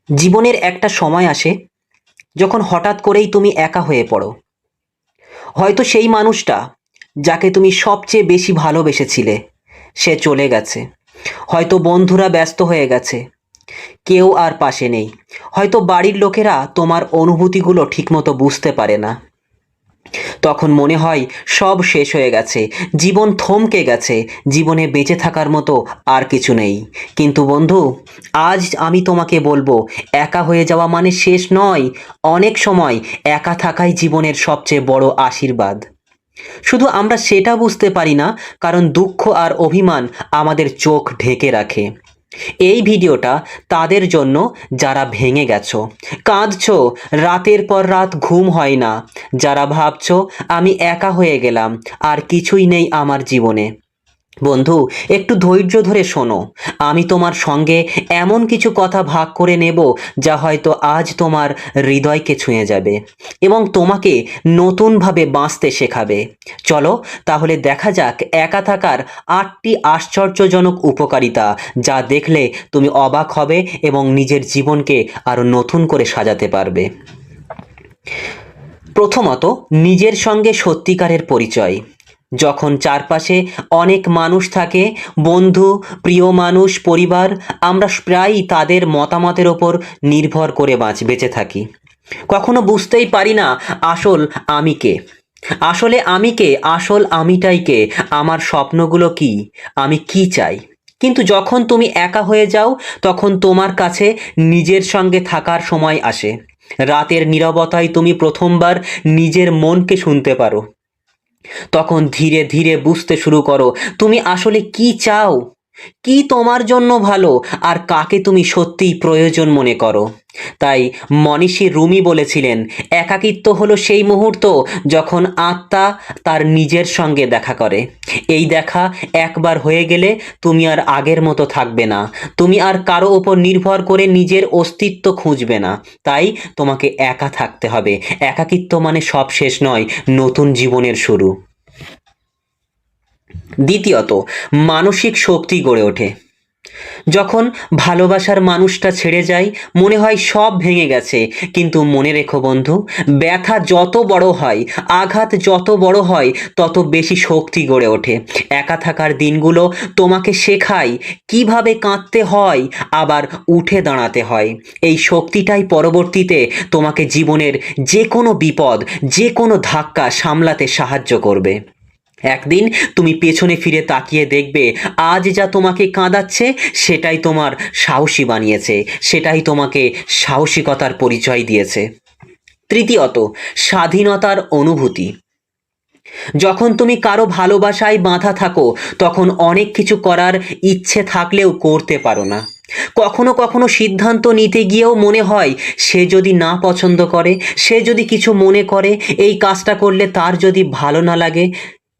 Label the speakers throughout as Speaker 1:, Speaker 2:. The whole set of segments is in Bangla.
Speaker 1: জীবনের একটা সময় আসে যখন হঠাৎ করেই তুমি একা হয়ে পড়ো। হয়তো সেই মানুষটা যাকে তুমি সবচেয়ে বেশি ভালোবেসেছিলে সে চলে গেছে। হয়তো বন্ধুরা ব্যস্ত হয়ে গেছে, কেউ আর পাশে নেই। হয়তো বাড়ির লোকেরা তোমার অনুভূতিগুলো ঠিকমতো বুঝতে পারে না। তখন মনে হয় সব শেষ হয়ে গেছে, জীবন থমকে গেছে, জীবনে বেঁচে থাকার মতো আর কিছু নেই। কিন্তু বন্ধু, আজ আমি তোমাকে বলবো, একা হয়ে যাওয়া মানে শেষ নয়। অনেক সময় একা থাকাই জীবনের সবচেয়ে বড় আশীর্বাদ। শুধু আমরা সেটা বুঝতে পারি না, কারণ দুঃখ আর অভিমান আমাদের চোখ ঢেকে রাখে। এই ভিডিওটা তাদের জন্য যারা ভেঙে গেছো, কাঁদছো, রাতের পর রাত ঘুম হয় না, যারা ভাবছো আমি একা হয়ে গেলাম, আর কিছুই নেই আমার জীবনে। বন্ধু, একটু ধৈর্য ধরে শোনো। আমি তোমার সঙ্গে এমন কিছু কথা ভাগ করে নেব যা হয়তো আজ তোমার হৃদয়কে ছুঁয়ে যাবে এবং তোমাকে নতুনভাবে বাঁচতে শেখাবে। চলো তাহলে দেখা যাক একা থাকার ৮টি আশ্চর্যজনক উপকারিতা, যা দেখলে তুমি অবাক হবে এবং নিজের জীবনকে আরো নতুন করে সাজাতে পারবে। প্রথমত, নিজের সঙ্গে সত্যিকারের পরিচয়। যখন চারপাশে অনেক মানুষ থাকে, বন্ধু, প্রিয় মানুষ, পরিবার, আমরা প্রায়ই তাদের মতামতের ওপর নির্ভর করে বেঁচে থাকি। কখনো বুঝতেই পারি না আসল আমি কে। আসলে আমি কে, আসল আমিটাই কে, আমার স্বপ্নগুলো কি, আমি কি চাই। কিন্তু যখন তুমি একা হয়ে যাও, তখন তোমার কাছে নিজের সঙ্গে থাকার সময় আসে। রাতের নীরবতায় তুমি প্রথমবার নিজের মনকে শুনতে পারো। তখন ধীরে ধীরে বুঝতে শুরু করো তুমি আসলে কি চাও, কি তোমার জন্য ভালো, আর কাকে তুমি সত্যিই প্রয়োজন মনে করো। তাই মনীষী রুমি বলেছিলেন, একাকিত্ব হলো সেই মুহূর্ত যখন আত্মা তার নিজের সঙ্গে দেখা করে। এই দেখা একবার হয়ে গেলে তুমি আর আগের মতো থাকবে না। তুমি আর কারো ওপর নির্ভর করে নিজের অস্তিত্ব খুঁজবে না। তাই তোমাকে একা থাকতে হবে। একাকিত্ব মানে সব শেষ নয়, নতুন জীবনের শুরু। দ্বিতীয়ত, মানসিক শক্তি গড়ে ওঠে। যখন ভালোবাসার মানুষটা ছেড়ে যায়, মনে হয় সব ভেঙে গেছে। কিন্তু মনে রেখো বন্ধু, ব্যথা যত বড় হয়, আঘাত যত বড় হয়, তত বেশি শক্তি গড়ে ওঠে। একা থাকার দিনগুলো তোমাকে শেখায় কিভাবে কাঁদতে হয়, আবার উঠে দাঁড়াতে হয়। এই শক্তিটাই পরবর্তীতে তোমাকে জীবনের যে কোনো বিপদ, যে কোনো ধাক্কা সামলাতে সাহায্য করবে। একদিন তুমি পেছনে ফিরে তাকিয়ে দেখবে, আজ যা তোমাকে কাঁদাচ্ছে সেটাই তোমার সাহসী বানিয়েছে, সেটাই তোমাকে সাহসিকতার পরিচয় দিয়েছে। তৃতীয়ত, স্বাধীনতার অনুভূতি। যখন তুমি কারো ভালোবাসায় বাঁধা থাকো, তখন অনেক কিছু করার ইচ্ছে থাকলেও করতে পারো না। কখনো কখনো সিদ্ধান্ত নিতে গিয়েও মনে হয়, সে যদি না পছন্দ করে, সে যদি কিছু মনে করে, এই কাজটা করলে তার যদি ভালো না লাগে।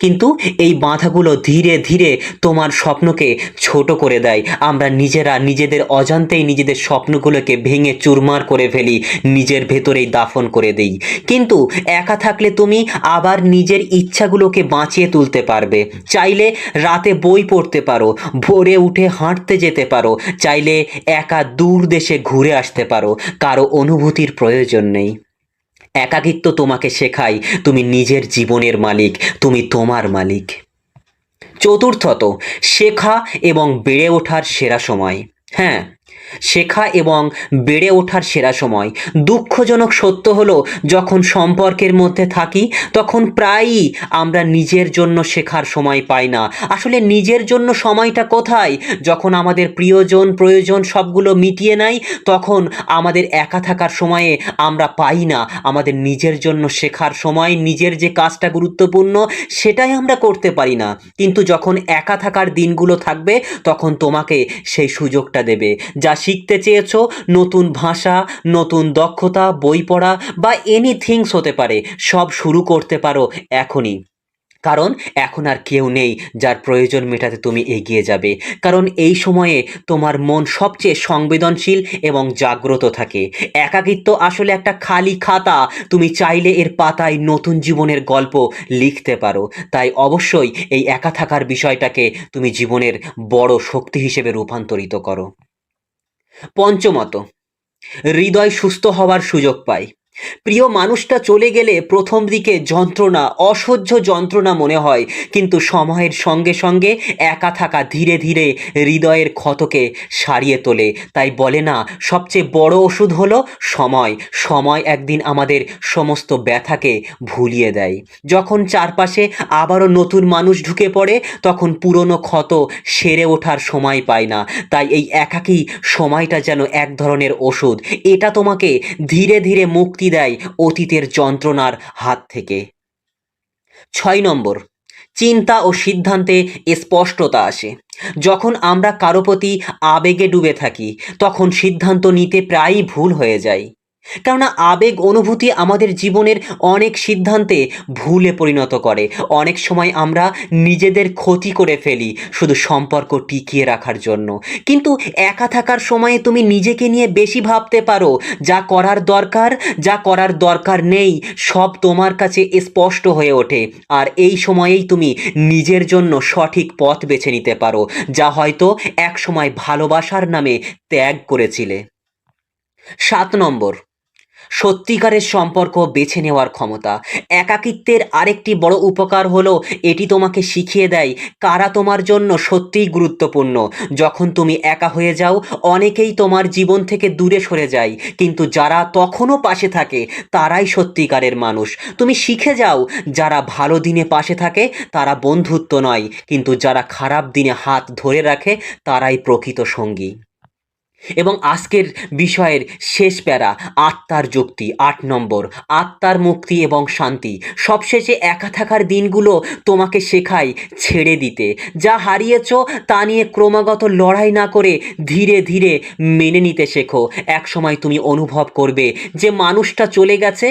Speaker 1: কিন্তু এই বাধাগুলো ধীরে ধীরে তোমার স্বপ্নকে ছোট করে দেয়। আমরা নিজেরা নিজেদের অজান্তেই নিজেদের স্বপ্নগুলোকে ভেঙে চুরমার করে ফেলি, নিজের ভেতরেই দাফন করে দেই। কিন্তু একা থাকলে তুমি আবার নিজের ইচ্ছাগুলোকে বাঁচিয়ে তুলতে পারবে। চাইলে রাতে বই পড়তে পারো, ভোরে উঠে হাঁটতে যেতে পারো, চাইলে একা দূর দেশে ঘুরে আসতে পারো। কারো অনুভূতির প্রয়োজন নেই। একাকিত্ব তোমাকে শেখায় তুমি নিজের জীবনের মালিক, তুমি তোমার মালিক। চতুর্থত, শেখা এবং বেড়ে ওঠার সেরা সময়। হ্যাঁ, শেখা এবং বেড়ে ওঠার সেরা সময়। দুঃখজনক সত্য হলো, যখন সম্পর্কের মধ্যে থাকি তখন প্রায়ই আমরা নিজের জন্য শেখার সময় পাই না। আসলে নিজের জন্য সময়টা কোথায়? যখন আমাদের প্রিয়জন প্রয়োজন সবগুলো মিটিয়ে নেয়, তখন আমাদের একা থাকার সময়ে আমরা পাই না আমাদের নিজের জন্য শেখার সময়। নিজের যে কাজটা গুরুত্বপূর্ণ সেটাই আমরা করতে পারি না। কিন্তু যখন একা থাকার দিনগুলো থাকবে, তখন তোমাকে সেই সুযোগটা দেবে। যা শিখতে চেয়েছো, নতুন ভাষা, নতুন দক্ষতা, বই পড়া বা এনিথিংস হতে পারে, সব শুরু করতে পারো এখনই। কারণ এখন আর কেউ নেই যার প্রয়োজন মেটাতে তুমি এগিয়ে যাবে। কারণ এই সময়ে তোমার মন সবচেয়ে সংবেদনশীল এবং জাগ্রত থাকে। একাকিত্ব আসলে একটা খালি খাতা, তুমি চাইলে এর পাতায় নতুন জীবনের গল্প লিখতে পারো। তাই অবশ্যই এই একা থাকার বিষয়টাকে তুমি জীবনের বড় শক্তি হিসেবে রূপান্তরিত করো। পঞ্চমত, হৃদয় সুস্থ হওয়ার সুযোগ পায়। প্রিয় মানুষটা চলে গেলে প্রথম দিকে যন্ত্রণা, অসহ্য যন্ত্রণা মনে হয়, কিন্তু সময়ের সঙ্গে সঙ্গে একা থাকা ধীরে ধীরে হৃদয়ের ক্ষতকে সারিয়ে তোলে। তাই বলে না, সবচেয়ে বড় ওষুধ হলো সময়। সময় একদিন আমাদের সমস্ত ব্যথাকে ভুলিয়ে দেয়। যখন চারপাশে আবারও নতুন মানুষ ঢুকে পড়ে, তখন পুরনো ক্ষত সেরে ওঠার সময় পায় না। তাই এই একাকী সময়টা যেন এক ধরনের ওষুধ। এটা তোমাকে ধীরে ধীরে মুক্তি দেয় অতীতের যন্ত্রণার হাত থেকে। ৬ নম্বর, চিন্তা ও সিদ্ধান্তে স্পষ্টতা আসে। যখন আমরা কারো প্রতি আবেগে ডুবে থাকি, তখন সিদ্ধান্ত নিতে প্রায়ই ভুল হয়ে যায়। কেননা আবেগ অনুভূতি আমাদের জীবনের অনেক সিদ্ধান্তে ভুলে পরিণত করে। অনেক সময় আমরা নিজেদের ক্ষতি করে ফেলি শুধু সম্পর্ক টিকিয়ে রাখার জন্য। কিন্তু একা থাকার সময়ে তুমি নিজেকে নিয়ে বেশি ভাবতে পারো। যা করার দরকার, যা করার দরকার নেই, সব তোমার কাছে স্পষ্ট হয়ে ওঠে। আর এই সময়েই তুমি নিজের জন্য সঠিক পথ বেছে নিতে পারো, যা হয়তো একসময় ভালোবাসার নামে ত্যাগ করেছিলে। ৭ নম্বর, সত্যিকারের সম্পর্ক বেছে নেওয়ার ক্ষমতা। একাকিত্বের আরেকটি বড় উপকার হলো এটি তোমাকে শিখিয়ে দেয় কারা তোমার জন্য সত্যিই গুরুত্বপূর্ণ। যখন তুমি একা হয়ে যাও, অনেকেই তোমার জীবন থেকে দূরে সরে যায়, কিন্তু যারা তখনও পাশে থাকে তারাই সত্যিকারের মানুষ। তুমি শিখে যাও, যারা ভালো দিনে পাশে থাকে তারা বন্ধুত্ব নয়, কিন্তু যারা খারাপ দিনে হাত ধরে রাখে তারাই প্রকৃত সঙ্গী। এবং আজকের বিষয়ের শেষ প্যারা, আত্মার যুক্তি। ৮ নম্বর, আত্মার মুক্তি এবং শান্তি। সবশেষে একা থাকার দিনগুলো তোমাকে শেখায় ছেড়ে দিতে। যা হারিয়েছ তা নিয়ে ক্রমাগত লড়াই না করে ধীরে ধীরে মেনে নিতে শেখো। এক সময় তুমি অনুভব করবে যে মানুষটা চলে গেছে,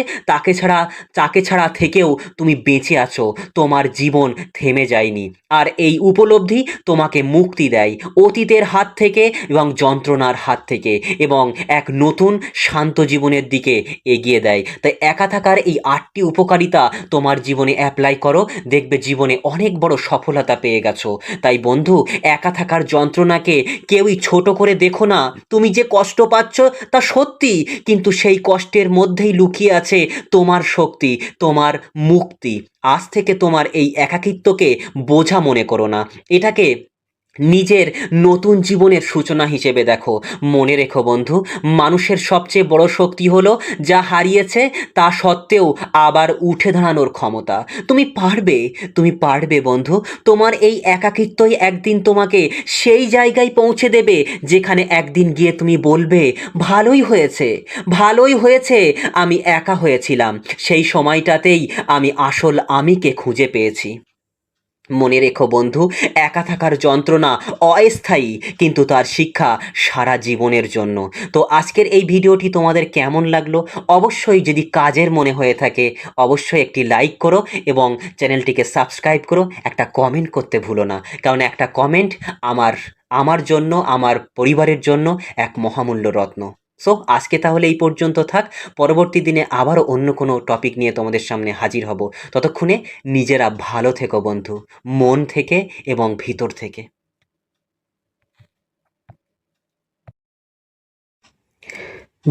Speaker 1: তাকে ছাড়া থেকেও তুমি বেঁচে আছো, তোমার জীবন থেমে যায়নি। আর এই উপলব্ধি তোমাকে মুক্তি দেয় অতীতের হাত থেকে এবং যন্ত্রণার হাত থেকে, এবং এক নতুন শান্ত জীবনের দিকে এগিয়ে দেয়। তাই একা থাকার এই ৮টি উপকারিতা তোমার জীবনে অ্যাপ্লাই করো, দেখবে জীবনে অনেক বড় সফলতা পেয়ে গেছো। তাই বন্ধু, একা থাকার যন্ত্রণাকে কেউই ছোট করে দেখো না। তুমি যে কষ্ট পাচ্ছ তা সত্যি, কিন্তু সেই কষ্টের মধ্যেই লুকিয়ে আছে তোমার শক্তি, তোমার মুক্তি। আজ থেকে তোমার এই একাকিত্বকে বোঝা মনে করো না, এটাকে নিজের নতুন জীবনের সূচনা হিসেবে দেখো। মনে রেখো বন্ধু, মানুষের সবচেয়ে বড় শক্তি হলো যা হারিয়েছে তা সত্ত্বেও আবার উঠে দাঁড়ানোর ক্ষমতা। তুমি পারবে বন্ধু। তোমার এই একাকিত্বই একদিন তোমাকে সেই জায়গায় পৌঁছে দেবে যেখানে একদিন গিয়ে তুমি বলবে, ভালোই হয়েছে আমি একা হয়েছিলাম। সেই সময়টাতেই আমি আসল আমিকে খুঁজে পেয়েছি। মনে রেখো বন্ধু, একা থাকার যন্ত্রণা অস্থায়ী, কিন্তু তার শিক্ষা সারা জীবনের জন্য। তো আজকের এই ভিডিওটি তোমাদের কেমন লাগলো? অবশ্যই যদি কাজের মনে হয়ে থাকে অবশ্যই একটি লাইক করো এবং চ্যানেলটিকে সাবস্ক্রাইব করো। একটা কমেন্ট করতে ভুলো না, কারণ একটা কমেন্ট আমার জন্য, আমার পরিবারের জন্য এক মহামূল্য রত্ন। সো আজকে তাহলে এই পর্যন্ত থাক। পরবর্তী দিনে আবারও অন্য কোনো টপিক নিয়ে তোমাদের সামনে হাজির হব। ততক্ষণে নিজেরা ভালো থেকো বন্ধু, মন থেকে এবং ভিতর থেকে।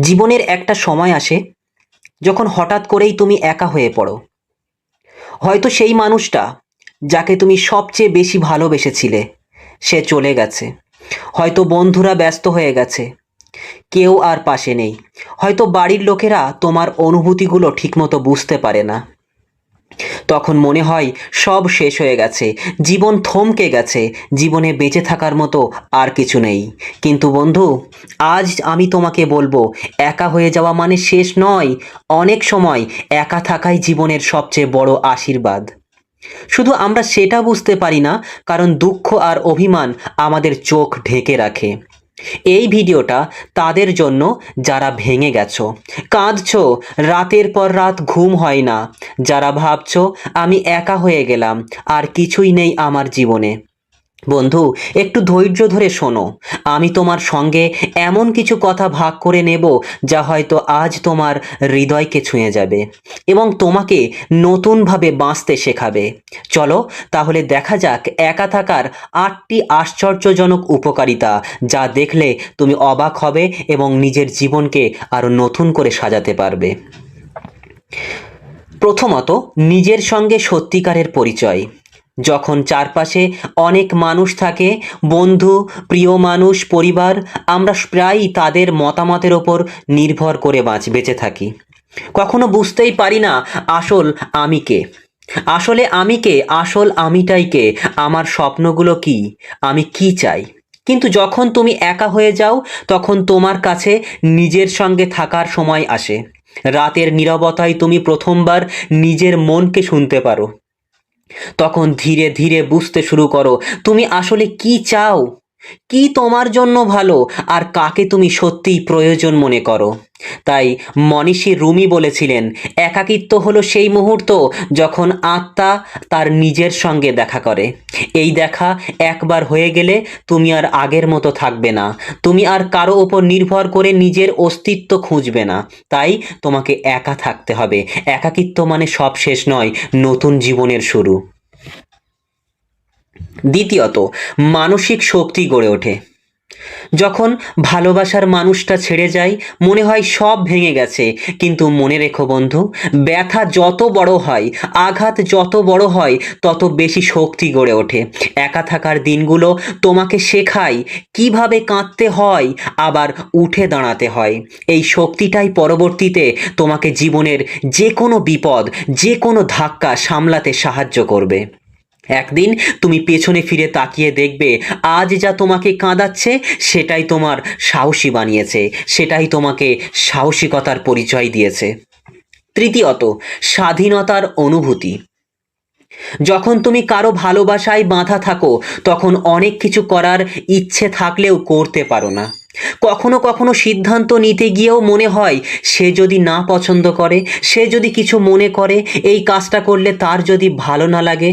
Speaker 1: জীবনের একটা সময় আসে যখন হঠাৎ করেই তুমি একা হয়ে পড়ো। হয়তো সেই মানুষটা যাকে তুমি সবচেয়ে বেশি ভালোবেসেছিলে সে চলে গেছে। হয়তো বন্ধুরা ব্যস্ত হয়ে গেছে, কেউ আর পাশে নেই। হয়তো বাড়ির লোকেরা তোমার অনুভূতিগুলো ঠিকমতো বুঝতে পারে না। তখন মনে হয় সব শেষ হয়ে গেছে, জীবন থমকে গেছে, জীবনে বেঁচে থাকার মতো আর কিছু নেই। কিন্তু বন্ধু, আজ আমি তোমাকে বলবো, একা হয়ে যাওয়া মানে শেষ নয়। অনেক সময় একা থাকাই জীবনের সবচেয়ে বড় আশীর্বাদ। শুধু আমরা সেটা বুঝতে পারি না, কারণ দুঃখ আর অভিমান আমাদের চোখ ঢেকে রাখে। এই ভিডিওটা তাদের জন্য যারা ভেঙে গেছো, কাঁদছো, রাতের পর রাত ঘুম হয় না, যারা ভাবছো আমি একা হয়ে গেলাম, আর কিছুই নেই আমার জীবনে। বন্ধু, একটু ধৈর্য ধরে শোনো। আমি তোমার সঙ্গে এমন কিছু কথা ভাগ করে নেব যা হয়তো আজ তোমার হৃদয়কে ছুঁয়ে যাবে এবং তোমাকে নতুনভাবে বাঁচতে শেখাবে। চলো তাহলে দেখা যাক একা থাকার ৮টি আশ্চর্যজনক উপকারিতা, যা দেখলে তুমি অবাক হবে এবং নিজের জীবনকে আরো নতুন করে সাজাতে পারবে। প্রথমত, নিজের সঙ্গে সত্যিকারের পরিচয়। যখন চারপাশে অনেক মানুষ থাকে, বন্ধু, প্রিয় মানুষ, পরিবার, আমরা প্রায়ই তাদের মতামতের ওপর নির্ভর করে বেঁচে থাকি। কখনো বুঝতেই পারি না আসল আমি কে। আসলে আমি কে, আসল আমিটাই কে, আমার স্বপ্নগুলো কি, আমি কি চাই। কিন্তু যখন তুমি একা হয়ে যাও, তখন তোমার কাছে নিজের সঙ্গে থাকার সময় আসে। রাতের নীরবতায় তুমি প্রথমবার নিজের মনকে শুনতে পারো। তখন ধীরে ধীরে বুঝতে শুরু করো তুমি আসলে কি চাও, কি তোমার জন্য ভালো, আর কাকে তুমি সত্যিই প্রয়োজন মনে করো। তাই মনীষী রুমি বলেছিলেন, একাকিত্ব হলো সেই মুহূর্ত যখন আত্মা তার নিজের সঙ্গে দেখা করে। এই দেখা একবার হয়ে গেলে তুমি আর আগের মতো থাকবে না। তুমি আর কারো ওপর নির্ভর করে নিজের অস্তিত্ব খুঁজবে না। তাই তোমাকে একা থাকতে হবে। একাকিত্ব মানে সব শেষ নয়, নতুন জীবনের শুরু। দ্বিতীয়ত, মানসিক শক্তি গড়ে ওঠে। যখন ভালোবাসার মানুষটা ছেড়ে যায়, মনে হয় সব ভেঙে গেছে। কিন্তু মনে রেখো বন্ধু, ব্যথা যত বড় হয়, আঘাত যত বড় হয়, তত বেশি শক্তি গড়ে ওঠে। একা থাকার দিনগুলো তোমাকে শেখায় কিভাবে কাঁদতে হয়, আবার উঠে দাঁড়াতে হয়। এই শক্তিটাই পরবর্তীতে তোমাকে জীবনের যে কোনো বিপদ, যে কোনো ধাক্কা সামলাতে সাহায্য করবে। একদিন তুমি পেছনে ফিরে তাকিয়ে দেখবে, আজ যা তোমাকে কাঁদাচ্ছে সেটাই তোমার সাহসী বানিয়েছে, সেটাই তোমাকে সাহসিকতার পরিচয় দিয়েছে। তৃতীয়ত, স্বাধীনতার অনুভূতি। যখন তুমি কারো ভালোবাসায় বাঁধা থাকো, তখন অনেক কিছু করার ইচ্ছে থাকলেও করতে পারো না। কখনো কখনো সিদ্ধান্ত নিতে গিয়েও মনে হয়, সে যদি না পছন্দ করে, সে যদি কিছু মনে করে, এই কাজটা করলে তার যদি ভালো না লাগে।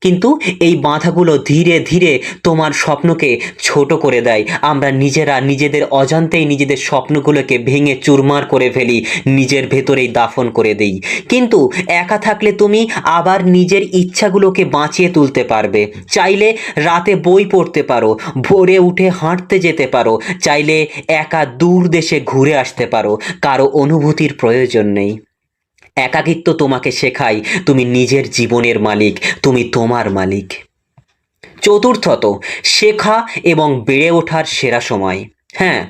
Speaker 1: কিন্তু এই বাধাগুলো ধীরে ধীরে তোমার স্বপ্নকে ছোট করে দেয়। আমরা নিজেরা নিজেদের অজান্তেই নিজেদের স্বপ্নগুলোকে ভেঙে চুরমার করে ফেলি, নিজের ভেতরেই দাফন করে দেই। কিন্তু একা থাকলে তুমি আবার নিজের ইচ্ছাগুলোকে বাঁচিয়ে তুলতে পারবে। চাইলে রাতে বই পড়তে পারো, ভোরে উঠে হাঁটতে যেতে পারো, চাইলে একা দূর দেশে ঘুরে আসতে পারো। কারো অনুভূতির প্রয়োজন নেই। একাকিত্ব তোমাকে শেখায় তুমি নিজের জীবনের মালিক, তুমি তোমার মালিক। চতুর্থত, শেখা এবং বেড়ে ওঠার সেরা সময়। হ্যাঁ,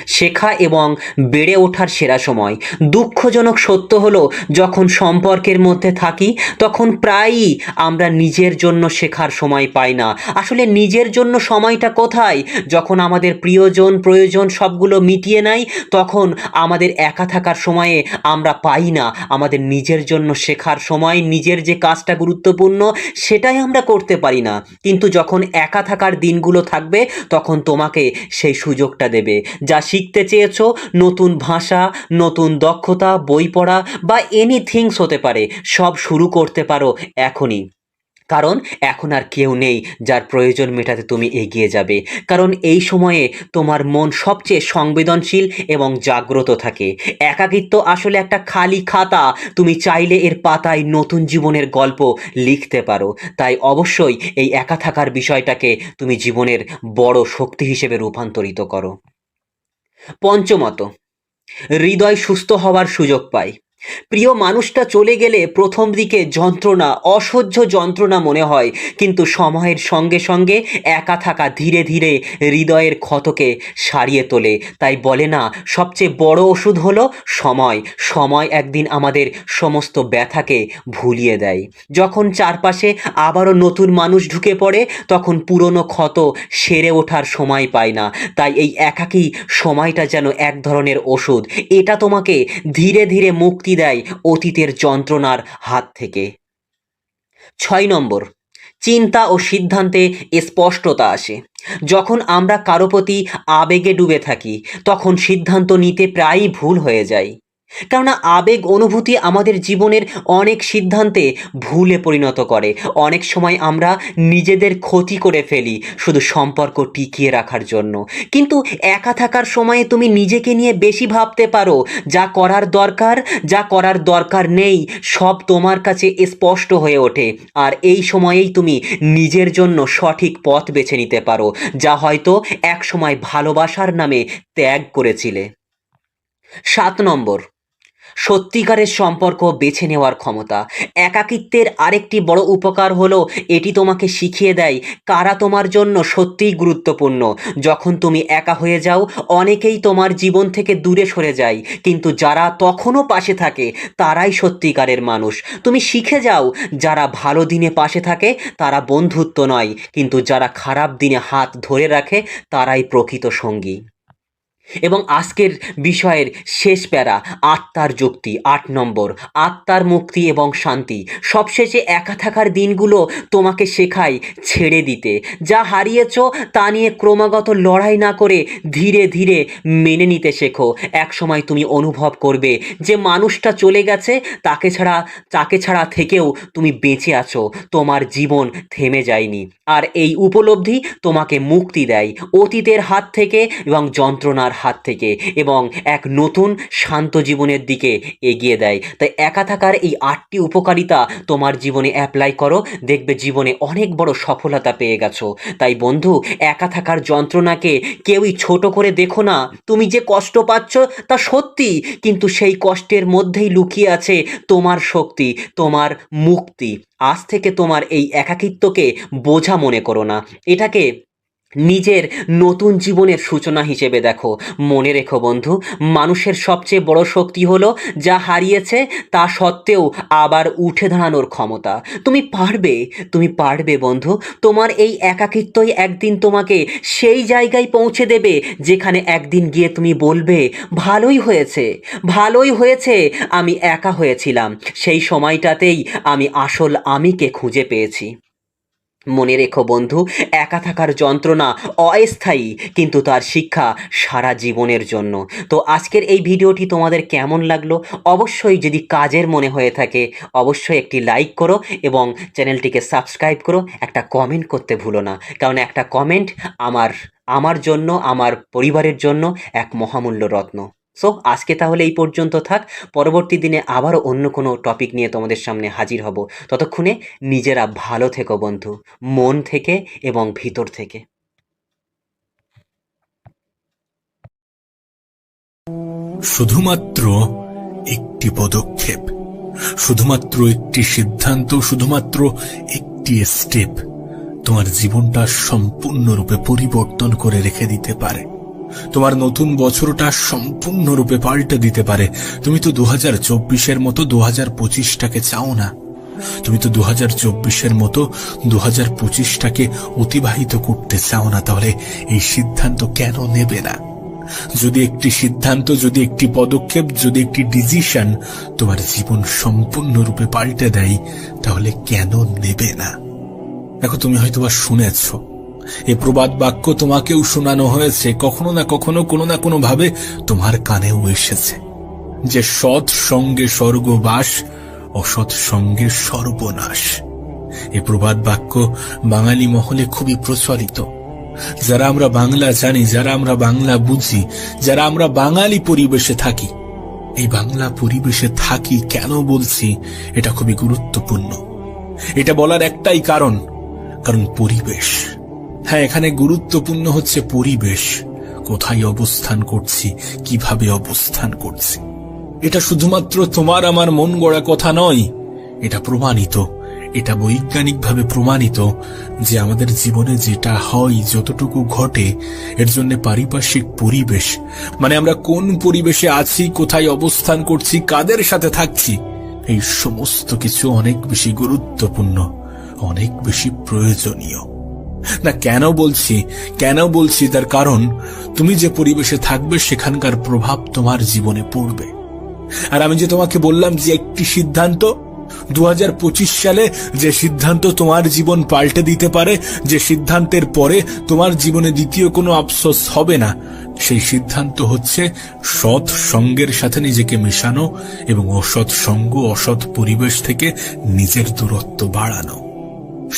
Speaker 1: শেখা এবং বেড়ে ওঠার সেরা সময়। দুঃখজনক সত্য হলো, যখন সম্পর্কের মধ্যে থাকি, তখন প্রায়ই আমরা নিজের জন্য শেখার সময় পাই না। আসলে নিজের জন্য সময়টা কোথায়? যখন আমাদের প্রিয়জন প্রয়োজন সবগুলো মিটিয়ে নেয়, তখন আমাদের একা থাকার সময়ে আমরা পাই না আমাদের নিজের জন্য শেখার সময়। নিজের যে কাজটা গুরুত্বপূর্ণ সেটাই আমরা করতে পারি না। কিন্তু যখন একা থাকার দিনগুলো থাকবে, তখন তোমাকে সেই সুযোগটা দেবে। যা শিখতে চেয়েছো, নতুন ভাষা, নতুন দক্ষতা, বই পড়া বা এনিথিংস হতে পারে, সব শুরু করতে পারো এখনই। কারণ এখন আর কেউ নেই যার প্রয়োজন মেটাতে তুমি এগিয়ে যাবে। কারণ এই সময়ে তোমার মন সবচেয়ে সংবেদনশীল এবং জাগ্রত থাকে। একাকিত্ব আসলে একটা খালি খাতা, তুমি চাইলে এর পাতায় নতুন জীবনের গল্প লিখতে পারো। তাই অবশ্যই এই একা থাকার বিষয়টাকে তুমি জীবনের বড় শক্তি হিসেবে রূপান্তরিত করো। পঞ্চমত, হৃদয় সুস্থ হওয়ার সুযোগ পায়। প্রিয় মানুষটা চলে গেলে প্রথম দিকে যন্ত্রণা, অসহ্য যন্ত্রণা মনে হয়। কিন্তু সময়ের সঙ্গে সঙ্গে একা থাকা ধীরে ধীরে হৃদয়ের ক্ষতকে সারিয়ে তোলে। তাই বলে না, সবচেয়ে বড় ওষুধ হলো সময়। সময় একদিন আমাদের সমস্ত ব্যথাকে ভুলিয়ে দেয়। যখন চারপাশে আবারও নতুন মানুষ ঢুকে পড়ে, তখন পুরনো ক্ষত সেরে ওঠার সময় পায় না। তাই এই একাকী সময়টা যেন এক ধরনের ওষুধ। এটা তোমাকে ধীরে ধীরে মুক্তি দেয় অতীতের যন্ত্রণার হাত থেকে। 6 নম্বর, চিন্তা ও সিদ্ধান্তে স্পষ্টতা আসে। যখন আমরা কারো প্রতি আবেগে ডুবে থাকি, তখন সিদ্ধান্ত নিতে প্রায়ই ভুল হয়ে যায়। কেননা আবেগ অনুভূতি আমাদের জীবনের অনেক সিদ্ধান্তে ভুলে পরিণত করে। অনেক সময় আমরা নিজেদের ক্ষতি করে ফেলি শুধু সম্পর্ক টিকিয়ে রাখার জন্য। কিন্তু একা থাকার সময়ে তুমি নিজেকে নিয়ে বেশি ভাবতে পারো। যা করার দরকার নেই সব তোমার কাছে স্পষ্ট হয়ে ওঠে। আর এই সময়েই তুমি নিজের জন্য সঠিক পথ বেছে নিতে পারো, যা হয়তো একসময় ভালোবাসার নামে ত্যাগ করেছিলে। 7 নম্বর, সত্যিকারের সম্পর্ক বেছে নেওয়ার ক্ষমতা। একাকিত্বের আরেকটি বড় উপকার হলো এটি তোমাকে শিখিয়ে দেয় কারা তোমার জন্য সত্যিই গুরুত্বপূর্ণ। যখন তুমি একা হয়ে যাও অনেকেই তোমার জীবন থেকে দূরে সরে যায়, কিন্তু যারা তখনও পাশে থাকে তারাই সত্যিকারের মানুষ। তুমি শিখে যাও যারা ভালো দিনে পাশে থাকে তারা বন্ধুত্ব নয়, কিন্তু যারা খারাপ দিনে হাত ধরে রাখে তারাই প্রকৃত সঙ্গী। এবং আজকের বিষয়ের শেষ প্যারা, আত্মার যুক্তি। 8 নম্বর, আত্মার মুক্তি এবং শান্তি। সবশেষে একা থাকার দিনগুলো তোমাকে শেখায় ছেড়ে দিতে। যা হারিয়েছ তা নিয়ে ক্রমাগত লড়াই না করে ধীরে ধীরে মেনে নিতে শেখো। এক সময় তুমি অনুভব করবে যে মানুষটা চলে গেছে, তাকে ছাড়া থেকেও তুমি বেঁচে আছো, তোমার জীবন থেমে যায়নি। আর এই উপলব্ধি তোমাকে মুক্তি দেয় অতীতের হাত থেকে এবং যন্ত্রণার হাত থেকে, এবং এক নতুন শান্ত জীবনের দিকে এগিয়ে দেয়। তাই একা থাকার এই 8টি উপকারিতা তোমার জীবনে অ্যাপ্লাই করো, দেখবে জীবনে অনেক বড় সফলতা পেয়ে গেছো। তাই বন্ধু, একা থাকার যন্ত্রণাকে কেউই ছোট করে দেখো না। তুমি যে কষ্ট পাচ্ছ তা সত্যি, কিন্তু সেই কষ্টের মধ্যেই লুকিয়ে আছে তোমার শক্তি, তোমার মুক্তি। আজ থেকে তোমার এই একাকিত্বকে বোঝা মনে করো না, এটাকে নিজের নতুন জীবনের সূচনা হিসেবে দেখো। মনে রেখো বন্ধু, মানুষের সবচেয়ে বড় শক্তি হলো যা হারিয়েছে তা সত্ত্বেও আবার উঠে দাঁড়ানোর ক্ষমতা। তুমি পারবে বন্ধু। তোমার এই একাকিত্বই একদিন তোমাকে সেই জায়গায় পৌঁছে দেবে যেখানে একদিন গিয়ে তুমি বলবে, ভালোই হয়েছে আমি একা হয়েছিলাম। সেই সময়টাতেই আমি আসল আমিকে খুঁজে পেয়েছি। মনে রেখো বন্ধু, একা থাকার যন্ত্রণা অস্থায়ী, কিন্তু তার শিক্ষা সারা জীবনের জন্য। তো আজকের এই ভিডিওটি তোমাদের কেমন লাগলো অবশ্যই, যদি কাজের মনে হয়ে থাকে অবশ্যই একটি লাইক করো এবং চ্যানেলটিকে সাবস্ক্রাইব করো। একটা কমেন্ট করতে ভুলো না, কারণ একটা কমেন্ট আমার জন্য, আমার পরিবারের জন্য এক মহামূল্য রত্ন। সো আজকে তাহলে এই পর্যন্ত থাক। পরবর্তী দিনে আবারও অন্য কোনো টপিক নিয়ে তোমাদের সামনে হাজির হব। ততক্ষণে নিজেরা ভালো থেকো বন্ধু, মন থেকে এবং ভিতর থেকে।
Speaker 2: শুধুমাত্র একটি পদক্ষেপ, শুধুমাত্র একটি সিদ্ধান্ত, শুধুমাত্র একটি স্টেপ তোমার জীবনটা সম্পূর্ণরূপে পরিবর্তন করে রেখে দিতে পারে। তোমার নতুন বছরটা সম্পূর্ণরূপে পাল্টে দিতে পারে। তুমি তো 2024-এর মতো 2025টাকে চাও না। তুমি তো 2024-এর মতো 2025টাকে অতিবাহিত করতে চাও না। তাহলে এই সিদ্ধান্ত কেন নেবে না? যদি একটি সিদ্ধান্ত, যদি একটি পদক্ষেপ, যদি একটি ডিসিশন তোমার জীবন সম্পূর্ণরূপে পাল্টে দেয়, তাহলে কেন নেবে না? দেখো, তুমি হয়তোবা শুনেছ, এই প্রবাদ বাক্য তোমাকেও শোনানো হয়েছে, কখনো না কখনো, কোনো না কোনো ভাবে তোমার কানেও এসেছে, যে সৎ সঙ্গে স্বর্গবাস, অসৎ সঙ্গে সর্বনাশ। এই প্রবাদ বাক্য বাঙালি মহলে খুবই প্রচলিত। যারা আমরা বাংলা জানি, যারা আমরা বাংলা বুঝি, যারা আমরা বাঙালি পরিবেশে থাকি, এই বাংলা পরিবেশে থাকি কেন বলছি, এটা খুবই গুরুত্বপূর্ণ। এটা বলার একটাই কারণ পরিবেশ। হ্যাঁ, এখানে গুরুত্বপূর্ণ হচ্ছে পরিবেশ, কোথায় অবস্থান করছি, কিভাবে অবস্থান করছি। এটা শুধুমাত্র তোমার আমার মন গড়া কথা নয়, এটা প্রমাণিত, এটা বৈজ্ঞানিকভাবে প্রমাণিত যে আমাদের জীবনে যেটা হয়, যতটুকু ঘটে, এর জন্য পারিপার্শ্বিক পরিবেশ, মানে আমরা কোন পরিবেশে আছি, কোথায় অবস্থান করছি, কাদের সাথে থাকছি, এই সমস্ত কিছু অনেক বেশি গুরুত্বপূর্ণ, অনেক বেশি প্রয়োজনীয়। না, কেন বলছি তার কারণ, তুমি যে পরিবেশে থাকবে সেখানকার প্রভাব তোমার জীবনে পড়বে। আর আমি যে তোমাকে বললাম যে একটি সিদ্ধান্ত, 2025 সালে যে সিদ্ধান্ত তোমার জীবন পাল্টে দিতে পারে, যে সিদ্ধান্তের পরে তোমার জীবনে দ্বিতীয় কোনো আফসোস হবে না, সেই সিদ্ধান্ত হচ্ছে সৎ সঙ্গের সাথে নিজেকে মেশানো এবং অসৎ সঙ্গ, অসৎ পরিবেশ থেকে নিজের দূরত্ব বাড়ানো।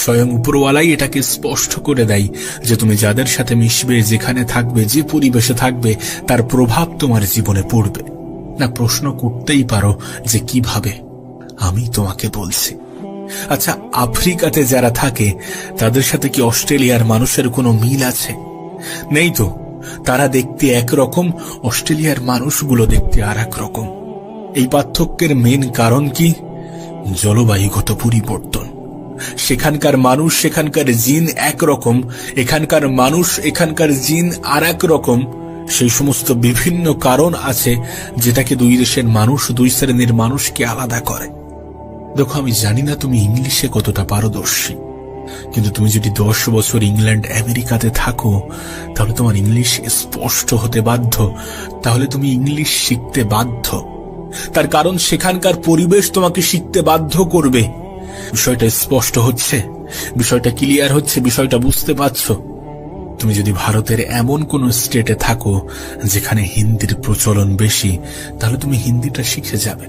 Speaker 2: স্বয়ং উপরওয়ালাই এটাকে স্পষ্ট করে দেয় যে তুমি যাদের সাথে মিশবে, যেখানে থাকবে, যে পরিবেশে থাকবে, তার প্রভাব তোমার জীবনে পড়বে। না, প্রশ্ন করতেই পারো যে কিভাবে? আমি তোমাকে বলছি। আচ্ছা, আফ্রিকাতে যারা থাকে তাদের সাথে কি অস্ট্রেলিয়ার মানুষের কোনো মিল আছে? নেই তো। তারা দেখতে একরকম, অস্ট্রেলিয়ার মানুষগুলো দেখতে আর এক রকম। এই পার্থক্যের মেন কারণ কি? জলবায়ুগত পরিবর্তন। সেখানকার মানুষ, সেখানকার জিন একরকম, এখানকার মানুষ, এখানকার জিন আর এক রকম। সেই সমস্ত বিভিন্ন কারণ আছে যেটাকে দুই দেশের মানুষ, দুই শ্রেণীর মানুষকে আলাদা করে। দেখো, আমি জানি না তুমি ইংলিশে কতটা পারদর্শী, কিন্তু তুমি যদি 10 বছর ইংল্যান্ড, আমেরিকাতে থাকো, তাহলে তোমার ইংলিশ স্পষ্ট হতে বাধ্য। তাহলে তুমি ইংলিশ শিখতে বাধ্য। তার কারণ সেখানকার পরিবেশ তোমাকে শিখতে বাধ্য করবে। বিষয়টা স্পষ্ট হচ্ছে? বিষয়টা ক্লিয়ার হচ্ছে? বিষয়টা বুঝতে পারছো? তুমি যদি ভারতের এমন কোন স্টেটে থাকো যেখানে হিন্দির প্রচলন বেশি, তাহলে তুমি হিন্দিটা শিখে যাবে।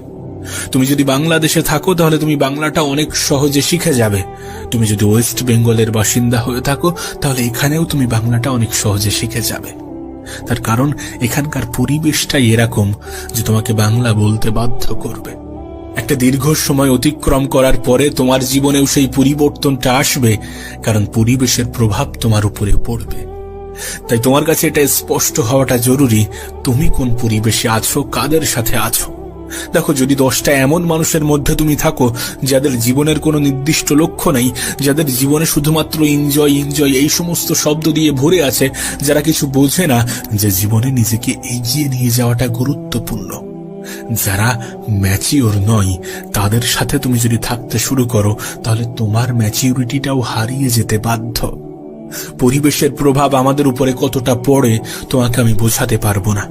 Speaker 2: তুমি যদি বাংলাদেশে থাকো, তাহলে তুমি বাংলাটা অনেক সহজে শিখে যাবে। তুমি যদি ওয়েস্ট বেঙ্গলের বাসিন্দা হয়ে থাকো, তাহলে এখানেও তুমি বাংলাটা অনেক সহজে শিখে যাবে। তার কারণ এখানকার পরিবেশটাই এরকম যে তোমাকে বাংলা বলতে বাধ্য করবে। একটা দীর্ঘ সময় অতিক্রম করার পরে তোমার জীবনেও সেই পরিবর্তনটা আসবে, কারণ পরিবেশের প্রভাব তোমার উপরে পড়বে। তাই তোমার কাছে এটা স্পষ্ট হওয়াটা জরুরি, তুমি কোন পরিবেশে আছো, কাদের সাথে আছো। দেখো, যদি 10টা এমন মানুষের মধ্যে তুমি থাকো যাদের জীবনের কোনো নির্দিষ্ট লক্ষ্য নেই, যাদের জীবনে শুধুমাত্র এনজয় এনজয় এই সমস্ত শব্দ দিয়ে ভরে আছে, যারা কিছু বোঝে না যে জীবনে নিজেকে এগিয়ে নিয়ে যাওয়াটা গুরুত্বপূর্ণ, যারা ম্যাচিওর নয়, তাদের সাথে তুমি যদি থাকতে শুরু করো, তাহলে তোমার ম্যাচিউরিটিটাও হারিয়ে যেতে বাধ্য। পরিবেশের প্রভাব আমাদের উপরে কতটা পড়ে তোমাকে আমি বোঝাতে পারবো না।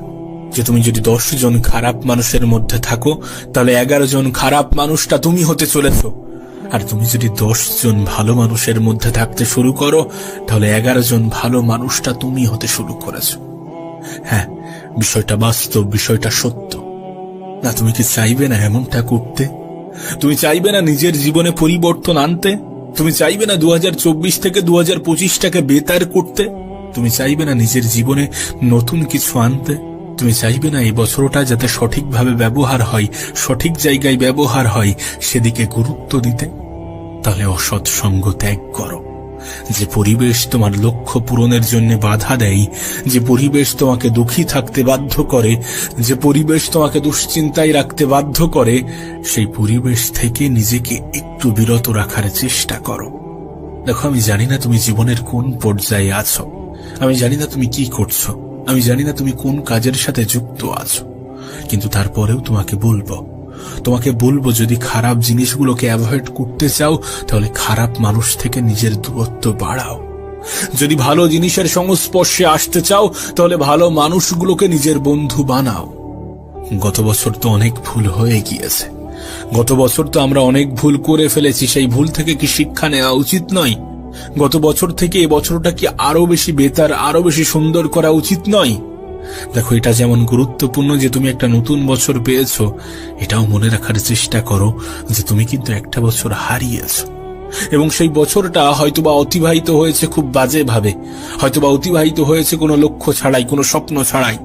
Speaker 2: যে তুমি যদি 10 জন খারাপ মানুষের মধ্যে থাকো, তাহলে 11 জন খারাপ মানুষটা তুমি হতে চলেছ। আর তুমি যদি 10 জন ভালো মানুষের মধ্যে থাকতে শুরু করো, তাহলে 11 জন ভালো মানুষটা তুমি হতে শুরু করেছ। হ্যাঁ, বিষয়টা বাস্তব, বিষয়টা সত্য। না, তুমি কি চাইবে না এমনটা করতে? তুমি চাইবে না নিজের জীবনে পরিবর্তন আনতে? তুমি চাইবে না 2024 থেকে 2025টাকে বেতার করতে? তুমি চাইবে না নিজের জীবনে নতুন কিছু আনতে? তুমি চাইবে না এই বছরটা যাতে সঠিকভাবে ব্যবহার হয়, সঠিক জায়গায় ব্যবহার হয়, সেদিকে গুরুত্ব দিতে? তাহলে অসৎ সঙ্গ ত্যাগ করো। যে পরিবেশ তোমার লক্ষ্য পূরণের জন্য বাধা দেয়, যে পরিবেশ তোমাকে দুঃখী থাকতে বাধ্য করে, যে পরিবেশ তোমাকে দুশ্চিন্তায় রাখতে বাধ্য করে, সেই পরিবেশ থেকে নিজেকে একটু বিরত রাখার চেষ্টা করো। দেখো, আমি জানি না তুমি জীবনের কোন পর্যায়ে আছো, আমি জানি না তুমি কি করছো, আমি জানি না তুমি কোন কাজের সাথে যুক্ত আছো, কিন্তু তারপরেও তোমাকে বলবো যদি খারাপ জিনিসগুলোকে অ্যাভয়েড করতে চাও, তাহলে খারাপ মানুষ থেকে নিজের দূরত্ব বাড়াও। যদি ভালো জিনিসের সংস্পর্শে আসতে চাও, তাহলে ভালো মানুষগুলোকে নিজের বন্ধু বানাও। গত বছর তো অনেক ভুল হয়ে গিয়েছে, গত বছর তো আমরা অনেক ভুল করে ফেলেছি। সেই ভুল থেকে কি শিক্ষা নেওয়া উচিত নয়? গত বছর থেকে এই বছরটা কি আরো বেশি বেতার, আরো বেশি সুন্দর করা উচিত নয়? দেখো, এটা যেমন গুরুত্বপূর্ণ যে তুমি একটা নতুন বছর পেয়েছো, এটাও মনে রাখার চেষ্টা করো যে তুমি কিন্তু একটা বছর হারিয়েছো, এবং সেই বছরটা হয়তোবা অতিবাহিত হয়েছে খুব বাজে ভাবে, হয়তোবা অতিবাহিত হয়েছে কোনো লক্ষ্য ছাড়াই, কোনো স্বপ্ন ছাড়াই।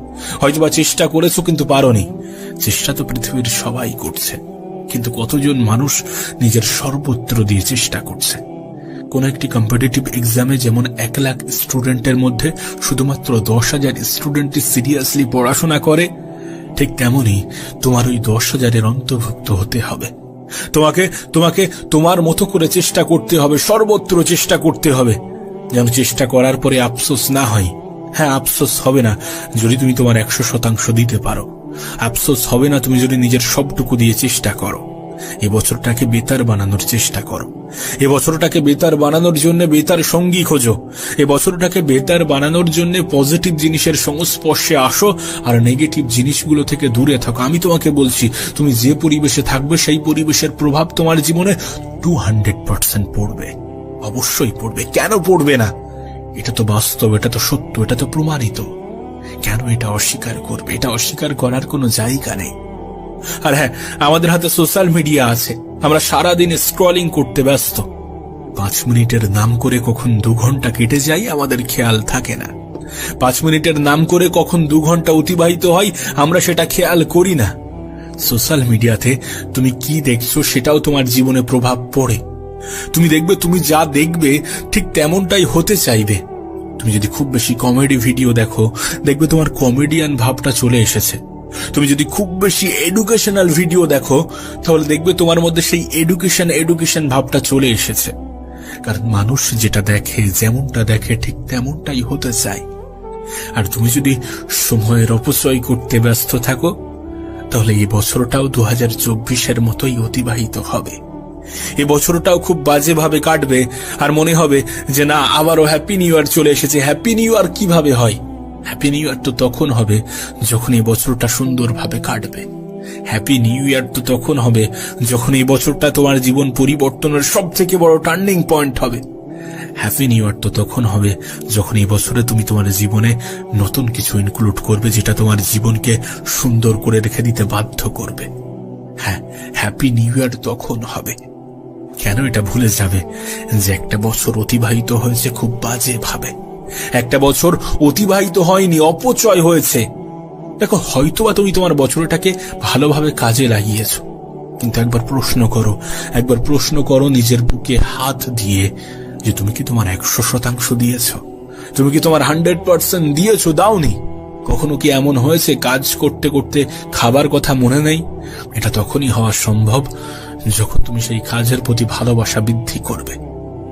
Speaker 2: হয়তোবা চেষ্টা করেছো কিন্তু পারোনি। চেষ্টা তো পৃথিবীর সবাই করছে, কিন্তু কতজন মানুষ নিজের সর্বত্র দিয়ে চেষ্টা করছে? কোন একটি কম্পিটিটিভ এক্সামে যেমন 1 লাখ স্টুডেন্টের মধ্যে শুধুমাত্র 10,000 স্টুডেন্টই সিরিয়াসলি পড়াশোনা করে, ঠিক তেমনি তোমার ওই 10,000-এর অন্তর্ভুক্ত হতে হবে। তোমাকে তোমার মতো করে চেষ্টা করতে হবে, সর্বত্র চেষ্টা করতে হবে, যেন চেষ্টা করার পরে আফসোস না হয়। হ্যাঁ, আফসোস হবে না যদি তুমি তোমার 100% দিতে পারো, আফসোস হবে না তুমি যদি নিজের সবটুকু দিয়ে চেষ্টা করো। এবছরটাকে বেতার বানানোর চেষ্টা করো, এবছরটাকে বেতার বানানোর জন্য বেতার সঙ্গী খোঁজো, এবছরটাকে বেতার বানানোর জন্য পজিটিভ জিনিসের সংস্পর্শে আসো, আর নেগেটিভ জিনিসগুলো থেকে দূরে থাকো। আমি তোমাকে বলছি, তুমি যে পরিবেশে থাকবে সেই পরিবেশের প্রভাব তোমার জীবনে 200% পড়বে, অবশ্যই পড়বে। কেন পড়বে না? এটা তো বাস্তব, এটা তো সত্য, এটা তো প্রমাণিত। কেন এটা অস্বীকার করবে? এটা অস্বীকার করার কোনো জায়গা নেই। আর হ্যাঁ, আমাদের হাতে সোশ্যাল মিডিয়া আছে, আমরা সারাদিন স্ক্রলিং করতে ব্যস্ত। 5 মিনিটের নাম করে কখন 2 ঘন্টা কেটে যায় আমাদের খেয়াল থাকে না। 5 মিনিটের নাম করে কখন 2 ঘন্টা অতিবাহিত হয় আমরা সেটা খেয়াল করি না। সোশ্যাল মিডিয়াতে তুমি কি দেখছো সেটাও তোমার জীবনে প্রভাব পড়ে। তুমি দেখবে, তুমি যা দেখবে ঠিক তেমনটাই হতে চাইবে। তুমি যদি খুব বেশি কমেডি ভিডিও দেখো, দেখবে তোমার কমেডিয়ান ভাবটা চলে এসেছে। তুমি যদি খুব বেশি এডুকেশনাল ভিডিও দেখো, তাহলে দেখবে তোমার মধ্যে সেই এডুকেশন ভাবটা চলে এসেছে। কারণ মানুষ যেটা দেখে, যেমনটা দেখে ঠিক তেমনটাই হতে চায়। আর তুমি যদি সময়ের অপচয় করতে ব্যস্ত থাকো, তাহলে এই বছরটাও 2024-এর মতোই অতিবাহিত হবে। এই বছরটাও খুব বাজেভাবে কাটবে, আর মনে হবে যে না, আবারও হ্যাপি নিউ ইয়ার চলে এসেছে। হ্যাপি নিউ ইয়ার কিভাবে হয়? হ্যাপি নিউ ইয়ার তো তখন হবে যখন এই বছরটা সুন্দরভাবে কাটবে। হ্যাপি নিউ ইয়ার তো তখন হবে যখন এই বছরটা তোমার জীবন পরিবর্তনের সব থেকে বড় টার্নিং পয়েন্ট হবে। হ্যাপি নিউ ইয়ার তো তখন হবে যখন এই বছরে তুমি তোমার জীবনে নতুন কিছু ইনক্লুড করবে, যেটা তোমার জীবনকে সুন্দর করে রেখে দিতে বাধ্য করবে। হ্যাঁ, হ্যাপি নিউ ইয়ার তখন হবে। কেন এটা ভুলে যাবে যে একটা বছর অতিবাহিত হয়েছে খুব বাজে ভাবে? একটা বছর অতিবাহিত হয়নি, অপচয় হয়েছে। দেখো, হয়তোবা তুমি তোমার বছরটাকে ভালোভাবে কাজে লাগিয়েছো, কিন্তু একবার প্রশ্ন করো নিজের বুকে হাত দিয়ে যে তুমি কি তোমার 100% দিয়েছো? তুমি কি তোমার 100% দিয়েছো? দাওনি? কখনো কি এমন হয়েছে কাজ করতে করতে খাবার কথা মনে নেই? এটা তখনই হওয়া সম্ভব যখন তুমি সেই কাজের প্রতি ভালোবাসা বৃদ্ধি করবে।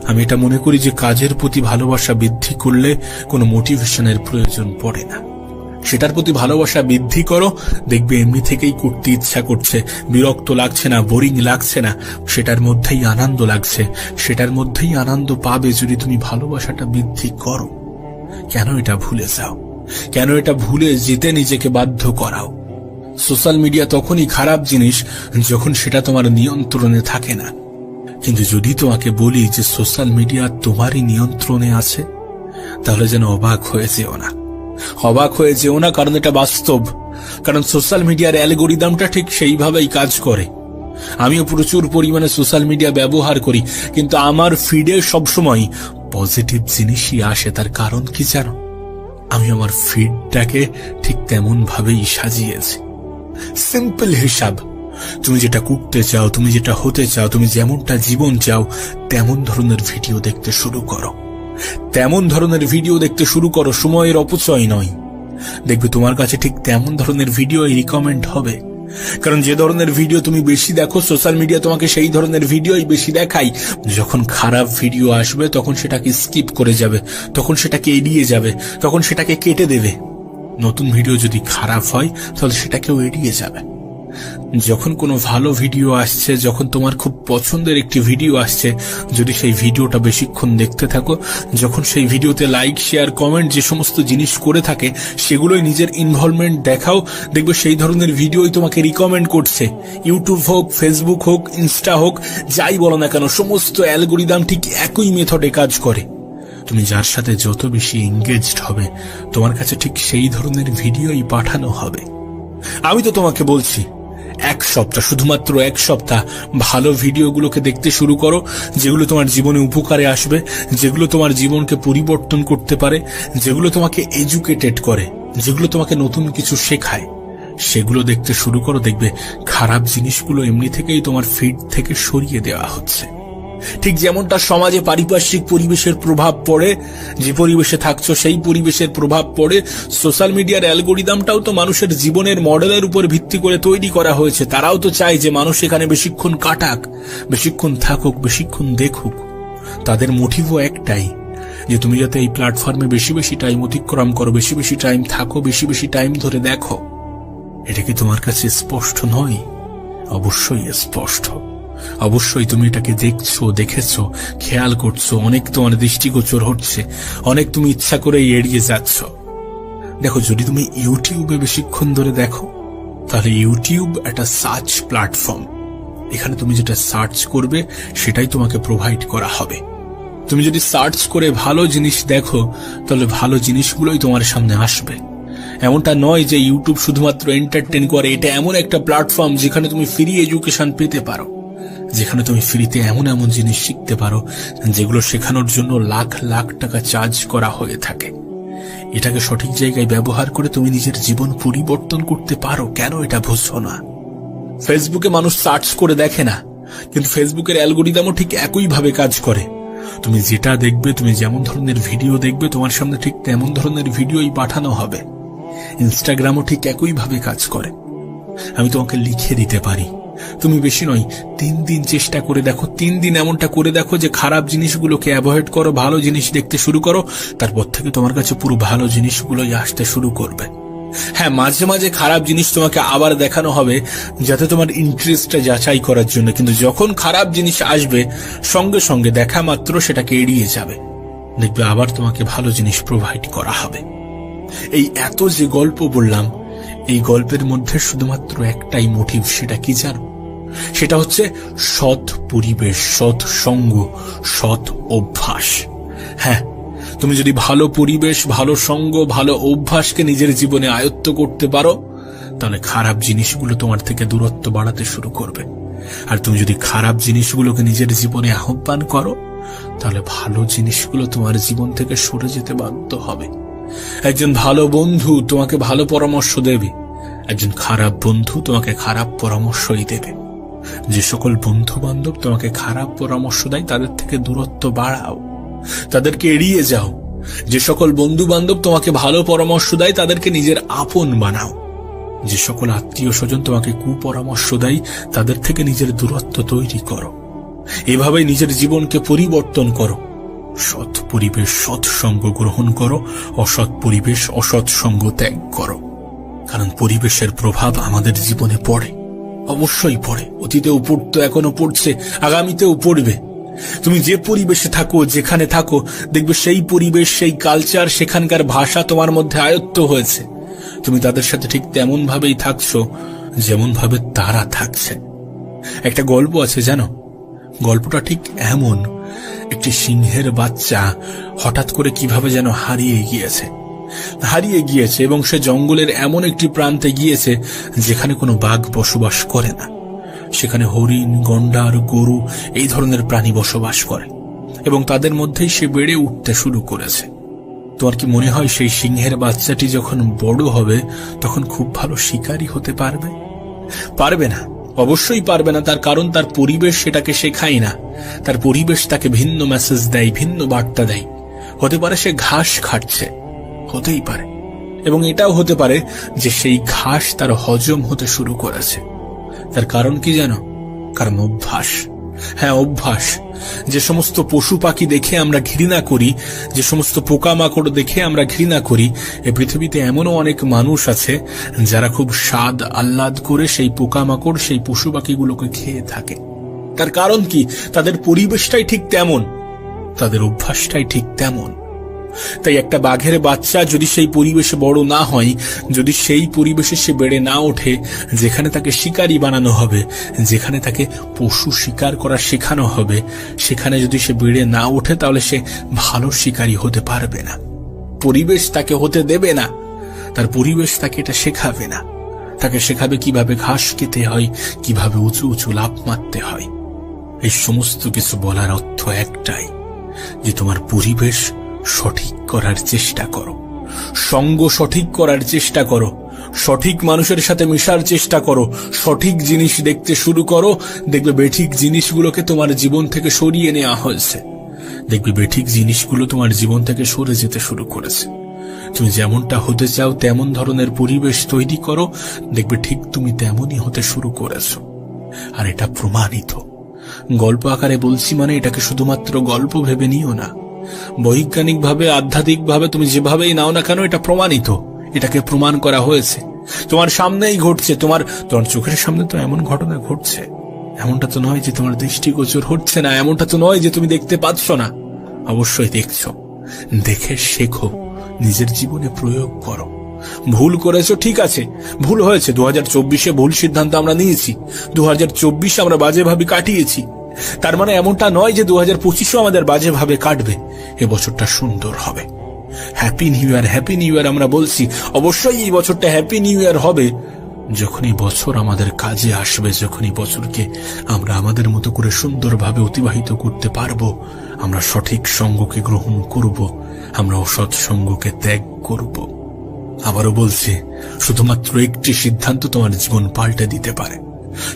Speaker 2: আমি এটা মনে করি যে কাজের প্রতি ভালোবাসা বৃদ্ধি করলে কোনো মোটিভেশনের প্রয়োজন পড়ে না। সেটার প্রতি ভালোবাসা বৃদ্ধি করো, দেখবে এমনি থেকেই করতে ইচ্ছা করছে, বিরক্ত লাগছে না, বোরিং লাগছে না, সেটার মধ্যেই আনন্দ লাগছে। সেটার মধ্যেই আনন্দ পাবে যদি তুমি ভালোবাসাটা বৃদ্ধি করো। কেন এটা ভুলে যাও? কেন এটা ভুলে যেতে নিজেকে বাধ্য করাও? সোশ্যাল মিডিয়া তখনই খারাপ জিনিস যখন সেটা তোমার নিয়ন্ত্রণে থাকে না। কিন্তু যদি তোমাকে বলি যে সোশ্যাল মিডিয়া তোমারই নিয়ন্ত্রণে আছে, তাহলে যেন অবাক হয়ে যেও না, কারণ এটা বাস্তব। কারণ সোশ্যাল মিডিয়ার অ্যালগরিদমটা ঠিক সেইভাবেই কাজ করে। আমিও প্রচুর পরিমাণে সোশ্যাল মিডিয়া ব্যবহার করি, কিন্তু আমার ফিডে সবসময় পজিটিভ জিনিসই আসে। তার কারণ কি জানো? আমি আমার ফিডটাকে ঠিক তেমন ভাবেই সাজিয়েছি। সিম্পল হিসাব, তুমি যেটা করতে চাও, তুমি যেটা হতে চাও, তুমি যেমনটা জীবন চাও, তেমন ধরনের ভিডিও দেখতে শুরু করো। সময়ের অপচয় নয়। দেখবে তোমার কাছে ঠিক তেমন ধরনের ভিডিও রিকমেন্ড হবে। কারণ যে ধরনের ভিডিও তুমি বেশি দেখো, সোশ্যাল মিডিয়া তোমাকে সেই ধরনের ভিডিওই বেশি দেখায়। যখন খারাপ ভিডিও আসবে তখন সেটাকে স্কিপ করে যাবে, তখন সেটাকে এড়িয়ে যাবে, তখন সেটাকে কেটে দেবে। নতুন ভিডিও যদি খারাপ হয় তাহলে সেটাকেও এড়িয়ে যাবে। যখন কোনো ভালো ভিডিও আসছে, যখন তোমার খুব পছন্দের একটি ভিডিও আসছে, যদি সেই ভিডিওটা বেশিক্ষণ দেখতে থাকো, যখন সেই ভিডিওতে লাইক, শেয়ার, কমেন্ট যে সমস্ত জিনিস করে থাকে সেগুলোই নিজের ইনভলভমেন্ট দেখাও, দেখবে সেই ধরনের ভিডিওই তোমাকে রিকমেন্ড করছে। ইউটিউব হোক, ফেসবুক হোক, ইনস্টা হোক, যাই বলো না কেন, সমস্ত অ্যালগরিদম ঠিক একই মেথডে কাজ করে। তুমি যার সাথে যত বেশি এঙ্গেজড হবে, তোমার কাছে ঠিক সেই ধরনের ভিডিওই পাঠানো হবে। আমি তো তোমাকে বলছি, শুধুমাত্র এক সপ্তাহ ভালো ভিডিওগুলোকে দেখতে শুরু করো, যেগুলো তোমার জীবনে উপকারে আসবে, যেগুলো তোমার জীবনকে পরিবর্তন করতে পারে, যেগুলো তোমাকে এডুকেটেড করে, যেগুলো তোমাকে নতুন কিছু শেখায়। সেগুলো দেখতে শুরু করো, দেখবে খারাপ জিনিসগুলো এমনি থেকেই তোমার ফিড থেকে সরিয়ে দেওয়া হচ্ছে। ঠিক যেমনটা সমাজে পারিপার্শ্বিক পরিবেশের প্রভাব পড়ে, যে পরিবেশে থাকছো সেই পরিবেশের প্রভাব পড়ে, সোশ্যাল মিডিয়ার অ্যালগরিদমটাও তো মানুষের জীবনের মডেলের উপর ভিত্তি করে তৈরি করা হয়েছে। তারাও তো চায় যে মানুষ এখানে বেশিক্ষণ কাটাক, বেশিক্ষণ থাকুক, বেশিক্ষণ দেখুক। তাদের মোটিভও একটাই, যে তুমি যাতে এই প্ল্যাটফর্মে বেশি বেশি টাইম অতিক্রম করো, বেশি বেশি টাইম থাকো, বেশি বেশি টাইম ধরে দেখো। এটা কি তোমার কাছে স্পষ্ট নয়? অবশ্যই স্পষ্ট। অবশ্যই তুমি এটাকে দেখেছো, খেয়াল করছো, অনেক তোমার দৃষ্টিগোচর হচ্ছে, অনেক তুমি ইচ্ছা করে এড়িয়ে যাচ্ছ। দেখো, যদি তুমি ইউটিউবে বেশিক্ষণ ধরে দেখো, তাহলে ইউটিউব একটা সার্চ প্ল্যাটফর্ম। এখানে তুমি যেটা সার্চ করবে সেটাই তোমাকে প্রোভাইড করা হবে। তুমি যদি সার্চ করে ভালো জিনিস দেখো, তাহলে ভালো জিনিসগুলোই তোমার সামনে আসবে। এমনটা নয় যে ইউটিউব শুধুমাত্র এন্টারটেইন করে। এটা এমন একটা প্ল্যাটফর্ম যেখানে তুমি ফ্রি এডুকেশন পেতে পারো, যেখানে তুমি ফ্রিতে এমন এমন জিনিস শিখতে পারো যেগুলো শেখানোর জন্য লাখ লাখ টাকা চার্জ করা হয়ে থাকে। এটাকে সঠিক জায়গায় ব্যবহার করে তুমি নিজের জীবন পরিবর্তন করতে পারো। কেন এটা বুঝছো না? ফেসবুকে মানুষ সার্চ করে দেখে না, কিন্তু ফেসবুকের অ্যালগোরিদমও ঠিক একইভাবে কাজ করে। তুমি যেটা দেখবে, তুমি যেমন ধরনের ভিডিও দেখবে, তোমার সামনে ঠিক তেমন ধরনের ভিডিওই পাঠানো হবে। ইনস্টাগ্রামও ঠিক একইভাবে কাজ করে। আমি তোমাকে লিখে দিতে পারি, তুমি বেশি নয় 3 দিন চেষ্টা করে দেখো, 3 দিন এমনটা করে দেখো যে খারাপ জিনিসগুলোকে অ্যাভয়েড করো, ভালো জিনিস দেখতে শুরু করো। তারপর থেকে তোমার কাছে পুরো ভালো জিনিসগুলোই আসতে শুরু করবে। হ্যাঁ, মাঝে মাঝে খারাপ জিনিস তোমাকে আবার দেখানো হবে যাতে তোমার ইন্টারেস্টটা যাচাই করার জন্য, কিন্তু যখন খারাপ জিনিস আসবে সঙ্গে সঙ্গে দেখা মাত্র সেটাকে এড়িয়ে যাবে। দেখবে আবার তোমাকে ভালো জিনিস প্রোভাইড করা হবে। এই এত যে গল্প বললাম, এই গল্পের মধ্যে শুধুমাত্র একটাই মোটিভ, সেটা কি জানো? সেটা হচ্ছে সৎ পরিবেশ, সৎ সঙ্গ, সৎ অভ্যাস। হ্যাঁ, তুমি যদি ভালো পরিবেশ, ভালো সঙ্গ, ভালো অভ্যাসকে নিজের জীবনে আয়ত্ত করতে পারো, তাহলে খারাপ জিনিসগুলো তোমার থেকে দূরত্ব বাড়াতে শুরু করবে। আর তুমি যদি খারাপ জিনিসগুলোকে নিজের জীবনে আহ্বান করো, তাহলে ভালো জিনিসগুলো তোমার জীবন থেকে সরে যেতে বাধ্য হবে। একজন ভালো বন্ধু তোমাকে ভালো পরামর্শ দেবে, একজন খারাপ বন্ধু তোমাকে খারাপ পরামর্শই দেবে। যে সকল বন্ধু বান্ধব তোমাকে খারাপ পরামর্শ দেয় তাদের থেকে দূরত্ব বাড়াও, তাদেরকে এড়িয়ে যাও। যে সকল বন্ধু বান্ধব তোমাকে ভালো পরামর্শ দেয় তাদেরকে নিজের আপন বানাও। যে সকল আত্মীয় স্বজন তোমাকে কুপরামর্শ দেয় তাদের থেকে নিজের দূরত্ব তৈরি করো। এভাবে নিজের জীবনকে পরিবর্তন করো। সৎ পরিবেশ, সৎ সঙ্গ গ্রহণ করো, অসৎ পরিবেশ, অসৎ সঙ্গ ত্যাগ করো। কারণ পরিবেশের প্রভাব আমাদের জীবনে পড়ে, অবশ্যই পড়ে। অতীতেও পড়তো, এখনো পড়ছে, আগামীতেও পড়বে। তুমি যে পরিবেশে থাকো, যেখানে থাকো, দেখবে সেই পরিবেশ, সেই কালচার, সেখানকার ভাষা তোমার মধ্যে আয়ত্ত হয়েছে। তুমি তাদের সাথে ঠিক তেমন ভাবেই থাকছো যেমন ভাবে তারা থাকছে। একটা গল্প আছে জানো, গল্পটা ঠিক এমন, একটি সিংহের বাচ্চা হঠাৎ করে কিভাবে যেন হারিয়ে গিয়েছে এবং সে জঙ্গলের এমন একটি প্রান্তে গিয়েছে যেখানে কোনো বাঘ বসবাস করে না। সেখানে হরিণ, গন্ডার, গরু এই ধরনের প্রাণী বসবাস করে এবং তাদের মধ্যেই সে বেড়ে উঠতে শুরু করেছে। তোমার কি মনে হয় সেই সিংহের বাচ্চাটি যখন বড় হবে তখন খুব ভালো শিকারী হতে পারবে? পারবে না, অবশ্যই পারবে না। তার কারণ তার পরিবেশ সেটাকে শেখায় না। তার পরিবেশ তাকে ভিন্ন মেসেজ দেয়, ভিন্ন বার্তা দেয়। হতে পারে সে ঘাস খাচ্ছে, হতেই পারে, এবং এটাও হতে পারে যে সেই ঘাস তার হজম হতে শুরু করেছে। তার কারণ কি জানো? কারণ অভ্যাস। হ্যাঁ, অভ্যাস। যে সমস্ত পশু পাখি দেখে আমরা ঘৃণা করি, যে সমস্ত পোকামাকড় দেখে আমরা ঘৃণা করি, এ পৃথিবীতে এমনও অনেক মানুষ আছে যারা খুব স্বাদ আহ্লাদ করে সেই পোকামাকড়, সেই পশু পাখিগুলোকে খেয়ে থাকে। তার কারণ কি? তাদের পরিবেশটাই ঠিক তেমন, তাদের অভ্যাসটাই ঠিক তেমন। তাই একটা বাঘের বাচ্চা যদি সেই পরিবেশে বড় না হয়, যদি সেই পরিবেশে সে বেড়ে না ওঠে যেখানে তাকে শিকারী বানানো হবে, যেখানে তাকে পশু শিকার করা শেখানো হবে, সেখানে যদি সে বেড়ে না ওঠে তাহলে সে ভালো শিকারী হতে পারবে না। পরিবেশ তাকে হতে দেবে না, তার পরিবেশ তাকে এটা শেখাবে না। তাকে শেখাবে কিভাবে ঘাস খেতে হয়, কিভাবে উঁচু উঁচু লাফ মারতে হয়। এই সমস্ত কিছু বলার অর্থ একটাই, যে তোমার পরিবেশ সঠিক করার চেষ্টা করো, সঙ্গ সঠিক করার চেষ্টা করো, সঠিক মানুষের সাথে মেশার চেষ্টা করো, সঠিক জিনিস দেখতে শুরু করো। দেখবে বেঠিক জিনিসগুলোকে তোমার জীবন থেকে সরিয়ে নেওয়া হয়েছে। দেখবে বেঠিক জিনিসগুলো তোমার জীবন থেকে সরে যেতে শুরু করেছে। তুমি যেমনটা হতে চাও তেমন ধরনের পরিবেশ তৈরি করো, দেখবে ঠিক তুমি তেমনই হতে শুরু করেছো। আর এটা প্রমাণিত। গল্প আকারে বলছি মানে এটাকে শুধুমাত্র গল্প ভেবে নিও না। বৈজ্ঞানিকভাবে, আধ্যাত্মিকভাবে তুমি যেভাবেই নাও না কেন, এটা প্রমাণিত, এটাকে প্রমাণ করা হয়েছে। তোমার সামনেই ঘটছে, তোমার চোখের সামনে তো এমন ঘটনা ঘটছে। এমনটা তো নয় যে তোমার দৃষ্টিগোচর হচ্ছে না, এমনটা তো নয় যে তুমি দেখতে পাচ্ছ না। অবশ্যই দেখছো। দেখে শেখো, নিজের জীবনে প্রয়োগ করো। ভুল করেছো, ঠিক আছে, ভুল হয়েছে। 2024-এ ভুল সিদ্ধান্ত আমরা নিয়েছি, 2024 আমরা বাজেভাবে কাটিয়েছি। তার মানে এমনটা নয় যে 2025-ও আমাদের বাজেভাবে কাটবে। এবছরটা সুন্দর হবে, happy new year, happy new year আমরা বলছি। অবশ্যই এই বছরটা হ্যাপি নিউ ইয়ার হবে যখন এই বছর আমাদের কাজে আসবে, যখন এই বছরকে আমরা আমাদের মতো করে সুন্দরভাবে অতিবাহিত করতে পারবো। আমরা সঠিক সঙ্গকে গ্রহণ করব, আমরা অসৎ সঙ্গকে ত্যাগ করব। আবারও বলছি, শুধুমাত্র একটি সিদ্ধান্ত তোমার জীবন পাল্টে দিতে পারে।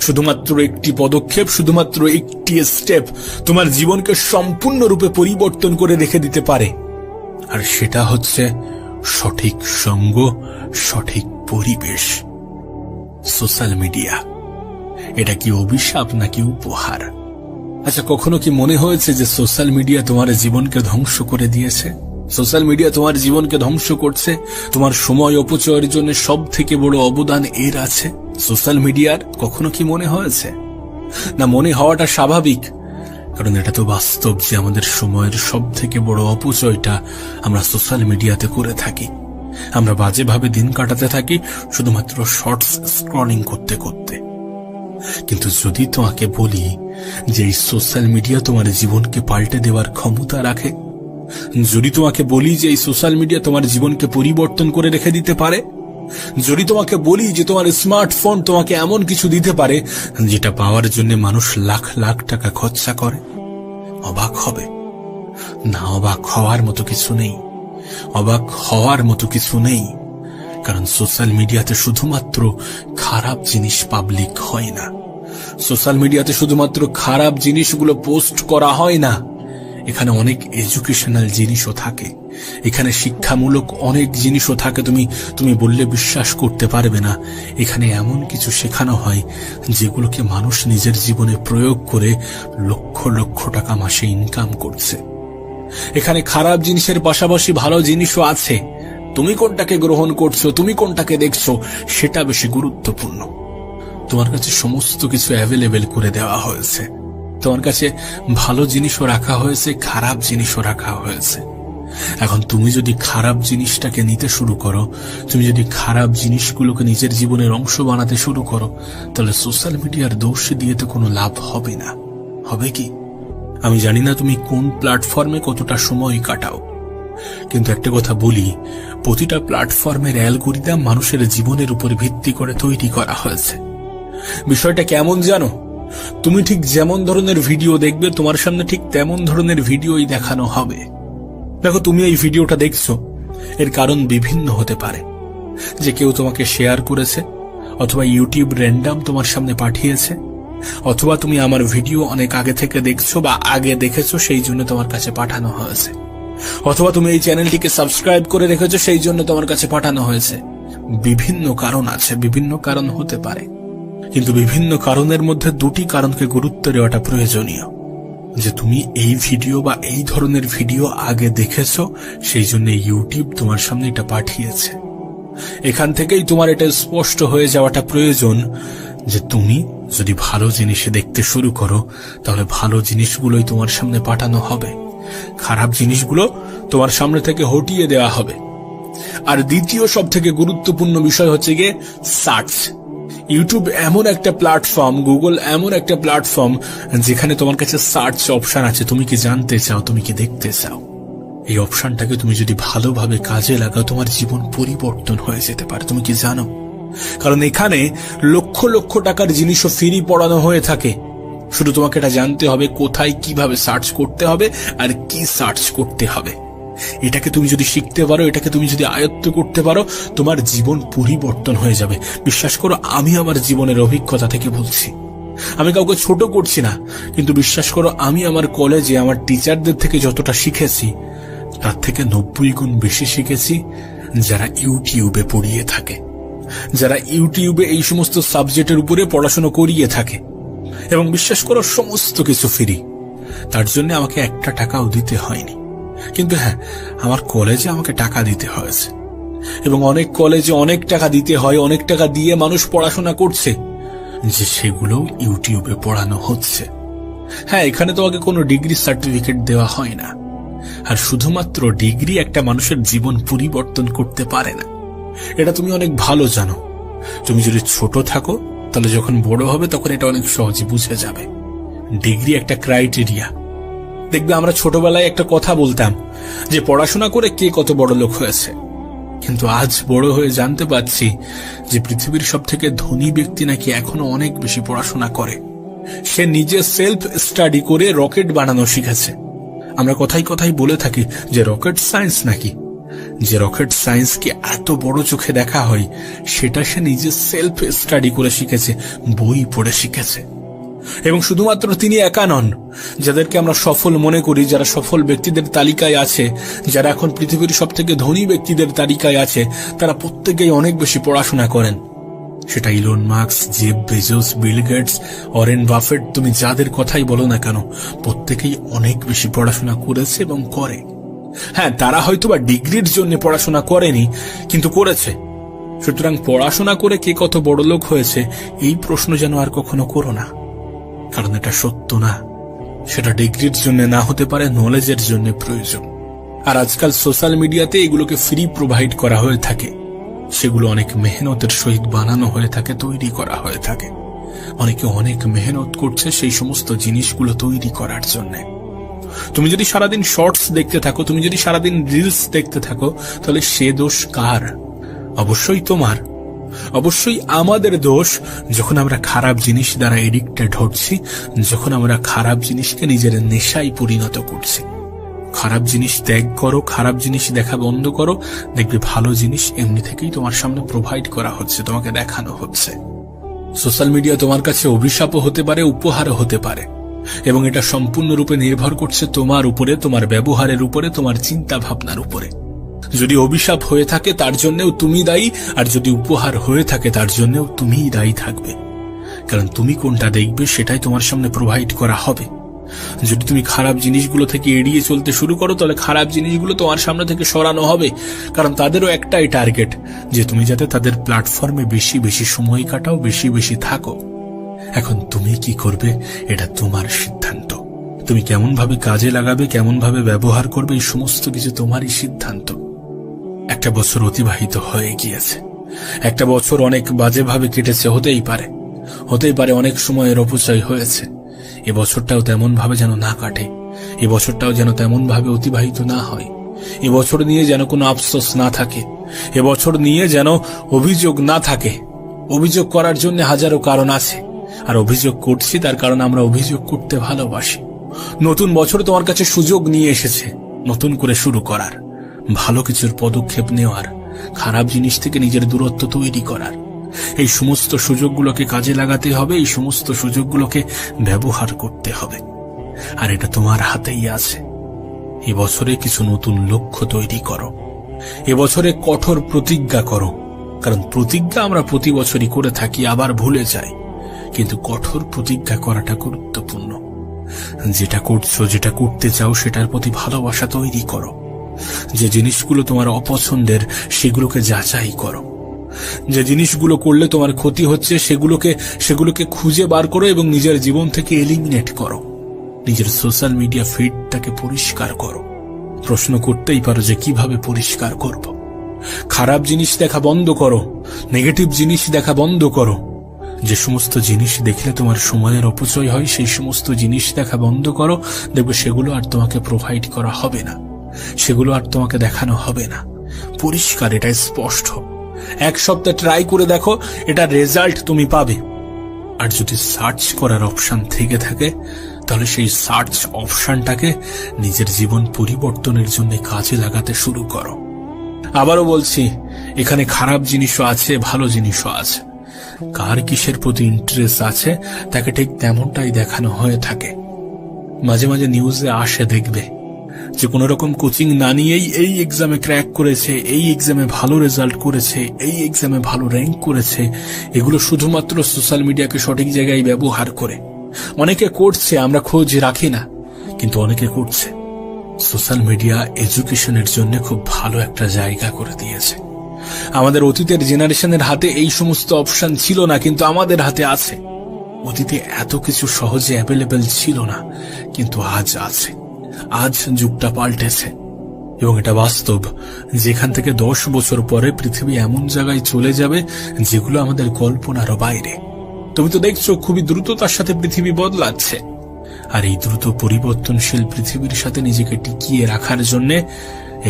Speaker 2: শুধুমাত্র একটি পদক্ষেপ, শুধুমাত্র একটি স্টেপ তোমার জীবনকে সম্পূর্ণরূপে পরিবর্তন করে রেখে দিতে পারে। আর সেটা হচ্ছে সঠিক সঙ্গ, সঠিক পরিবেশ। সোশ্যাল মিডিয়া এটা কি অভিশাপ নাকি উপহার? আচ্ছা, কখনো কি মনে হয়েছে যে সোশ্যাল মিডিয়া তোমার জীবনকে ধ্বংস করে দিয়েছে? সোশ্যাল মিডিয়া তোমার জীবনকে ধ্বংস করছে। তোমার সময় অপচয়ের জন্য সব থেকে বড় অবদান এর আছে সোশ্যাল মিডিয়ার। কখনো কি মনে হয়েছে? না, মনে হওয়াটা স্বাভাবিক, কারণ এটা তো বাস্তব যে আমাদের সময়ের সব থেকে বড় অপচয়টা আমরা সোশ্যাল মিডিয়াতে করে থাকি। আমরা বাজেভাবে দিন কাটাতে থাকি শুধুমাত্র শর্টস স্ক্রলিং করতে করতে। কিন্তু যদি তোমাকে বলি যে এই সোশ্যাল মিডিয়া তোমার জীবনকে পাল্টে দেওয়ার ক্ষমতা রাখে, যদি তোমাকে বলি যে এই সোশ্যাল মিডিয়া তোমার জীবনকে পরিবর্তন করে রেখে দিতে পারে, যদি তোমাকে বলি যে তোমার স্মার্টফোন তোমাকে এমন কিছু দিতে পারে যেটা পাওয়ার জন্য মানুষ লাখ লাখ টাকা খরচা করে, অবাক হবে না? অবাক হওয়ার মতো কিছু নেই, অবাক হওয়ার মতো কিছু নেই। কারণ সোশ্যাল মিডিয়াতে শুধুমাত্র খারাপ জিনিস পাবলিক হয় না, সোশ্যাল মিডিয়াতে শুধুমাত্র খারাপ জিনিসগুলো পোস্ট করা হয় না, এখানে অনেক এডুকেশনাল জিনিসও থাকে, এখানে শিক্ষামূলক অনেক জিনিসও থাকে। তুমি বললে বিশ্বাস করতে পারবে না। এখানে এমন কিছু শেখানো হয় যেগুলোকে মানুষ নিজের জীবনে প্রয়োগ করে লক্ষ লক্ষ টাকা মাসে ইনকাম করছে। এখানে খারাপ জিনিসের পাশাপাশি ভালো জিনিসও আছে। তুমি কোনটাকে গ্রহণ করছো, তুমি কোনটাকে দেখছো, সেটা বেশি গুরুত্বপূর্ণ। তোমার কাছে সমস্ত কিছু অ্যাভেলেবেল করে দেওয়া হয়েছে। তোমার কাছে ভালো জিনিসও রাখা হয়েছে, খারাপ জিনিসও রাখা হয়েছে। এখন তুমি যদি খারাপ জিনিসটাকে নিতে শুরু করো, তুমি যদি খারাপ জিনিসগুলোকে নিজের জীবনের অংশ বানাতে শুরু করো, তাহলে সোশ্যাল মিডিয়ার দোষ দিয়ে তো কোনো লাভ হবে না। হবে কি? আমি জানি না তুমি কোন প্ল্যাটফর্মে কতটা সময় কাটাও, কিন্তু একটা কথা বলি, প্রতিটা প্ল্যাটফর্মের অ্যালগরিদম মানুষের জীবনের উপর ভিত্তি করে তৈরি করা হয়েছে। বিষয়টা কেমন জানো? তুমি ঠিক যেমন ধরনের ভিডিও দেখবে, তোমার সামনে ঠিক তেমন ধরনের ভিডিওই দেখানো হবে। দেখো, তুমি এই ভিডিওটা দেখছো, এর কারণ বিভিন্ন হতে পারে। যে কেউ তোমাকে শেয়ার করেছে, অথবা ইউটিউব র্যান্ডম তোমার সামনে পাঠিয়েছে, অথবা তুমি আমার ভিডিও অনেক আগে থেকে দেখছো বা আগে দেখেছো, সেই জন্য তোমার কাছে পাঠানো হয়েছে, অথবা তুমি এই চ্যানেলটিকে সাবস্ক্রাইব করে রেখেছো, সেই জন্য তোমার কাছে পাঠানো হয়েছে। বিভিন্ন কারণ আছে, বিভিন্ন কারণ হতে পারে, কিন্তু বিভিন্ন কারণের মধ্যে দুটি কারণকে গুরুত্ব দেওয়াটা প্রয়োজনীয়। যে তুমি এই ভিডিও বা এই ধরনের ভিডিও আগে দেখেছো, সেই জন্য ইউটিউব তোমার সামনে এটা পাঠিয়েছে। এখান থেকেই তোমার এটা স্পষ্ট হয়ে যাওয়াটা প্রয়োজন যে তুমি যদি ভালো জিনিস দেখতে শুরু করো, তাহলে ভালো জিনিসগুলোই তোমার সামনে পাঠানো হবে, খারাপ জিনিসগুলো তোমার সামনে থেকে হটিয়ে দেওয়া হবে। আর দ্বিতীয় সব থেকে গুরুত্বপূর্ণ বিষয় হচ্ছে গিয়ে সার্চ। ইউটিউব এমন একটা প্ল্যাটফর্ম, গুগল এমন একটা প্ল্যাটফর্ম যেখানে তোমার কাছে সার্চ অপশন আছে। তুমি কি জানতে চাও, তুমি কি দেখতে চাও, এই অপশনটাকে তুমি যদি ভালোভাবে কাজে লাগাও, তোমার জীবন পরিবর্তন হয়ে যেতে পারে। তুমি কি জানো? কারণ এখানে লক্ষ লক্ষ টাকার জিনিসও ফ্রি পড়ানো হয়ে থাকে। শুধু তোমাকে এটা জানতে হবে কোথায় কিভাবে সার্চ করতে হবে আর কি সার্চ করতে হবে। এটাকে তুমি যদি শিখতে পারো, এটাকে তুমি যদি আয়ত্ত করতে পারো, তোমার জীবন পরিবর্তন হয়ে যাবে। বিশ্বাস করো, আমি আমার জীবনের অভিজ্ঞতা থেকে বলছি। আমি কাউকে ছোট করছি না, কিন্তু বিশ্বাস করো, আমি আমার কলেজে আমার টিচারদের থেকে যতটা শিখেছি, তার থেকে 90 গুণ বেশি শিখেছি যারা ইউটিউবে পড়িয়ে থাকে, যারা ইউটিউবে এই সমস্ত সাবজেক্টের উপরে পড়াশোনা করিয়ে থাকে। এবং বিশ্বাস করো, সমস্ত কিছু ফ্রি, তার জন্য আমাকে একটা টাকাও দিতে হয়নি। কিন্তু হ্যাঁ, আমার কলেজে আমাকে টাকা দিতে হয়েছে, এবং অনেক কলেজে অনেক টাকা দিতে হয়, অনেক টাকা দিয়ে মানুষ পড়াশোনা করছে, যে সেগুলো ইউটিউবে পড়ানো হচ্ছে। হ্যাঁ, এখানে তোমাকে কোনো ডিগ্রি সার্টিফিকেট দেওয়া হয় না, আর শুধুমাত্র ডিগ্রি একটা মানুষের জীবন পরিবর্তন করতে পারে না, এটা তুমি অনেক ভালো জানো। তুমি যদি ছোট থাকো, তাহলে যখন বড় হবে তখন এটা অনেক সহজে বুঝে যাবে। ডিগ্রি একটা ক্রাইটেরিয়া, দেখবে আমরা ছোটবেলায় একটা কথা বলতাম যে পড়াশোনা করে কে কত বড় লোক হয়েছে, কিন্তু আজ বড় হয়ে জানতে পারছি যে পৃথিবীর সব থেকে ধনী ব্যক্তি নাকি এখনো অনেক বেশি পড়াশোনা করে। সে নিজে সেলফ স্টাডি করে রকেট বানানো শিখেছে। আমরা কথাই কথাই বলে থাকি যে রকেট সায়েন্স নাকি, যে রকেট সায়েন্সকে এত বড় চোখে দেখা হয় সেটা সে নিজে সেলফ স্টাডি করে শিখেছে, বই পড়ে শিখেছে। এবং শুধুমাত্র তিনি একা নন, যাদেরকে আমরা সফল মনে করি, যারা সফল ব্যক্তিদের তালিকায় আছে, যারা এখন পৃথিবীর সব থেকে ধনী ব্যক্তিদের তালিকায় আছে, তারা প্রত্যেকেই অনেক বেশি পড়াশোনা করেন। সেটা Elon Musk, Jeff Bezos, Bill Gates, Warren Buffett, তুমি যাদের কথাই বলো না কেন, প্রত্যেকেই অনেক বেশি পড়াশোনা করেছে এবং করে। হ্যাঁ, তারা হয়তোবা ডিগ্রির জন্য পড়াশোনা করেনি, কিন্তু করেছে। সুতরাং পড়াশোনা করে কে কত বড় লোক হয়েছে এই প্রশ্ন যেন আর কখনো করো না, কারণ এটা সত্য না। সেটা ডিগ্রির জন্য না হতে পারে, নলেজের জন্য প্রয়োজন। আর আজকাল সোশ্যাল মিডিয়াতে এগুলোকে ফ্রি প্রোভাইড করা হয়ে থাকে, সেগুলো অনেক মেহনতের সহিত বানানো হয়ে থাকে, তৈরি করা হয়ে থাকে। অনেকে অনেক মেহনত করছে সেই সমস্ত জিনিসগুলো তৈরি করার জন্য। তুমি যদি সারাদিন শর্টস দেখতে থাকো, তুমি যদি সারাদিন রিলস দেখতে থাকো, তাহলে সে দোষ কার? অবশ্যই তোমার। অবশ্যই আমাদের দোষ যখন আমরা খারাপ জিনিস দ্বারা এডিক্টেড হচ্ছি, যখন আমরা খারাপ জিনিসকে নিজের নেশায় পরিণত করছি। খারাপ জিনিস ত্যাগ করো, খারাপ জিনিস দেখা বন্ধ করো, দেখবে ভালো জিনিস এমনি থেকেই তোমার সামনে প্রোভাইড করা হচ্ছে, তোমাকে দেখানো হচ্ছে। সোশ্যাল মিডিয়া তোমার কাছে অভিশাপও হতে পারে, উপহারও হতে পারে, এবং এটা সম্পূর্ণরূপে নির্ভর করছে তোমার উপরে, তোমার ব্যবহারের উপরে, তোমার চিন্তা ভাবনার উপরে। যদি অভিশাপ হয়ে থাকে তার জন্যও তুমি দায়ী, আর যদি উপহার হয়ে থাকে তার জন্যও তুমিই দায়ী থাকবে, কারণ তুমি কোনটা দেখবে সেটাই তোমার সামনে প্রোভাইড করা হবে। যদি তুমি খারাপ জিনিসগুলো থেকে এড়িয়ে চলতে শুরু করো, তাহলে খারাপ জিনিসগুলো তোমার সামনে থেকে সরানো হবে, কারণ তাদেরও একটাই টার্গেট, যে তুমি যাতে তাদের প্ল্যাটফর্মে বেশি বেশি সময় কাটাও, বেশি বেশি থাকো। এখন তুমি কি করবে এটা তোমার সিদ্ধান্ত। তুমি কেমন ভাবে কাজে লাগাবে, কেমন ভাবে ব্যবহার করবে, এই সমস্ত কিছু তোমারই সিদ্ধান্ত। একটা বছর অতিবাহিত হয়ে গিয়েছে, একটা বছর অনেক বাজেভাবে কেটেছে, হতেই পারে অনেক সময়ের অপচয় হয়েছে। এ বছরটাও তেমন ভাবে যেন না কাটে, এ বছরটাও যেন তেমন ভাবে অতিবাহিত না হয়। এ বছর নিয়ে যেন কোনো আফসোস না থাকে, এ বছর নিয়ে যেন অভিযোগ না থাকে। অভিযোগ করার জন্য হাজারো কারণ আছে, আর অভিযোগ করছি তার কারণ আমরা অভিযোগ করতে ভালোবাসি। নতুন বছর তোমার কাছে সুযোগ নিয়ে এসেছে নতুন করে শুরু করার, ভালো কিছুর পদক্ষেপ নেওয়ার, খারাপ জিনিস থেকে নিজের দূরত্ব তৈরি করার। এই সমস্ত সুযোগগুলোকে কাজে লাগাতে হবে, এই সমস্ত সুযোগগুলোকে ব্যবহার করতে হবে, আর এটা তোমার হাতেই আছে। এবছরে কিছু নতুন লক্ষ্য তৈরি করো, এবছরে কঠোর প্রতিজ্ঞা করো, কারণ প্রতিজ্ঞা আমরা প্রতি বছরই করে থাকি, আবার ভুলে যাই, কিন্তু কঠোর প্রতিজ্ঞা করাটা গুরুত্বপূর্ণ। যেটা করছো, যেটা করতে চাও, সেটার প্রতি ভালোবাসা তৈরি করো। যে জিনিসগুলো তোমার অপছন্দের সেগুলোকে যাচাই করো, যে জিনিসগুলো করলে তোমার ক্ষতি হচ্ছে সেগুলোকে খুঁজে বার করো এবং নিজের জীবন থেকে এলিমিনেট করো। নিজের সোশ্যাল মিডিয়া ফিডটাকে পরিষ্কার করো। প্রশ্ন করতেই পারো যে কিভাবে পরিষ্কার করব। খারাপ জিনিস দেখা বন্ধ করো, নেগেটিভ জিনিস দেখা বন্ধ করো। যে সমস্ত জিনিস দেখলে তোমার সময়ের অপচয় হয় সেই সমস্ত জিনিস দেখা বন্ধ করো, দেখবে সেগুলো আর তোমাকে প্রোভাইড করা হবে না, সেগুলো আর তোমাকে দেখানো হবে না। পরিষ্কার, এটা স্পষ্ট। এক সপ্তাহ ট্রাই করে দেখো, এটা রেজাল্ট তুমি পাবে। আর যদি সার্চ করার অপশন থেকে থাকে, তাহলে সেই সার্চ অপশনটাকে নিজের জীবন পরিবর্তনের জন্য কাজে লাগাতে শুরু করো। আবারও বলছি, এখানে খারাপ জিনিসও আছে, ভালো জিনিসও আছে। কার কিসের প্রতি ইন্টারেস্ট আছে তাকে ঠিক তেমনটাই দেখানো হয়ে থাকে। মাঝে মাঝে নিউজে আসে, দেখবে যে কোন রকম কোচিং না নিয়েই এই এক্সামে ক্র্যাক করেছে, এই এক্সামে ভালো রেজাল্ট করেছে, এই এক্সামে ভালো র্যাঙ্ক করেছে। এগুলো শুধুমাত্র সোশ্যাল মিডিয়াকে সঠিক জায়গায় ব্যবহার করে। অনেকে করছে, আমরা খোঁজ রাখি না, কিন্তু অনেকে করছে। সোশ্যাল মিডিয়া এডুকেশনের জন্য খুব ভালো একটা জায়গা করে দিয়েছে। আমাদের অতীতের জেনারেশনের হাতে এই সমস্ত অপশন ছিল না, কিন্তু আমাদের হাতে আছে। অতীতে এত কিছু সহজে অ্যাভেলেবেল ছিল না, কিন্তু আজ আছে। আজ যুগটা পাল্টেছে এবং এটা বাস্তব। যেখান থেকে 10 বছর পরে পৃথিবী এমন জায়গায় চলে যাবে যেগুলো আমাদের কল্পনারও বাইরে। তুমি তো দেখছো খুবই দ্রুততার সাথে পৃথিবী বদলাচ্ছে। আর এই দ্রুত পরিবর্তনশীল পৃথিবীর সাথে নিজেকে টিকিয়ে রাখার জন্য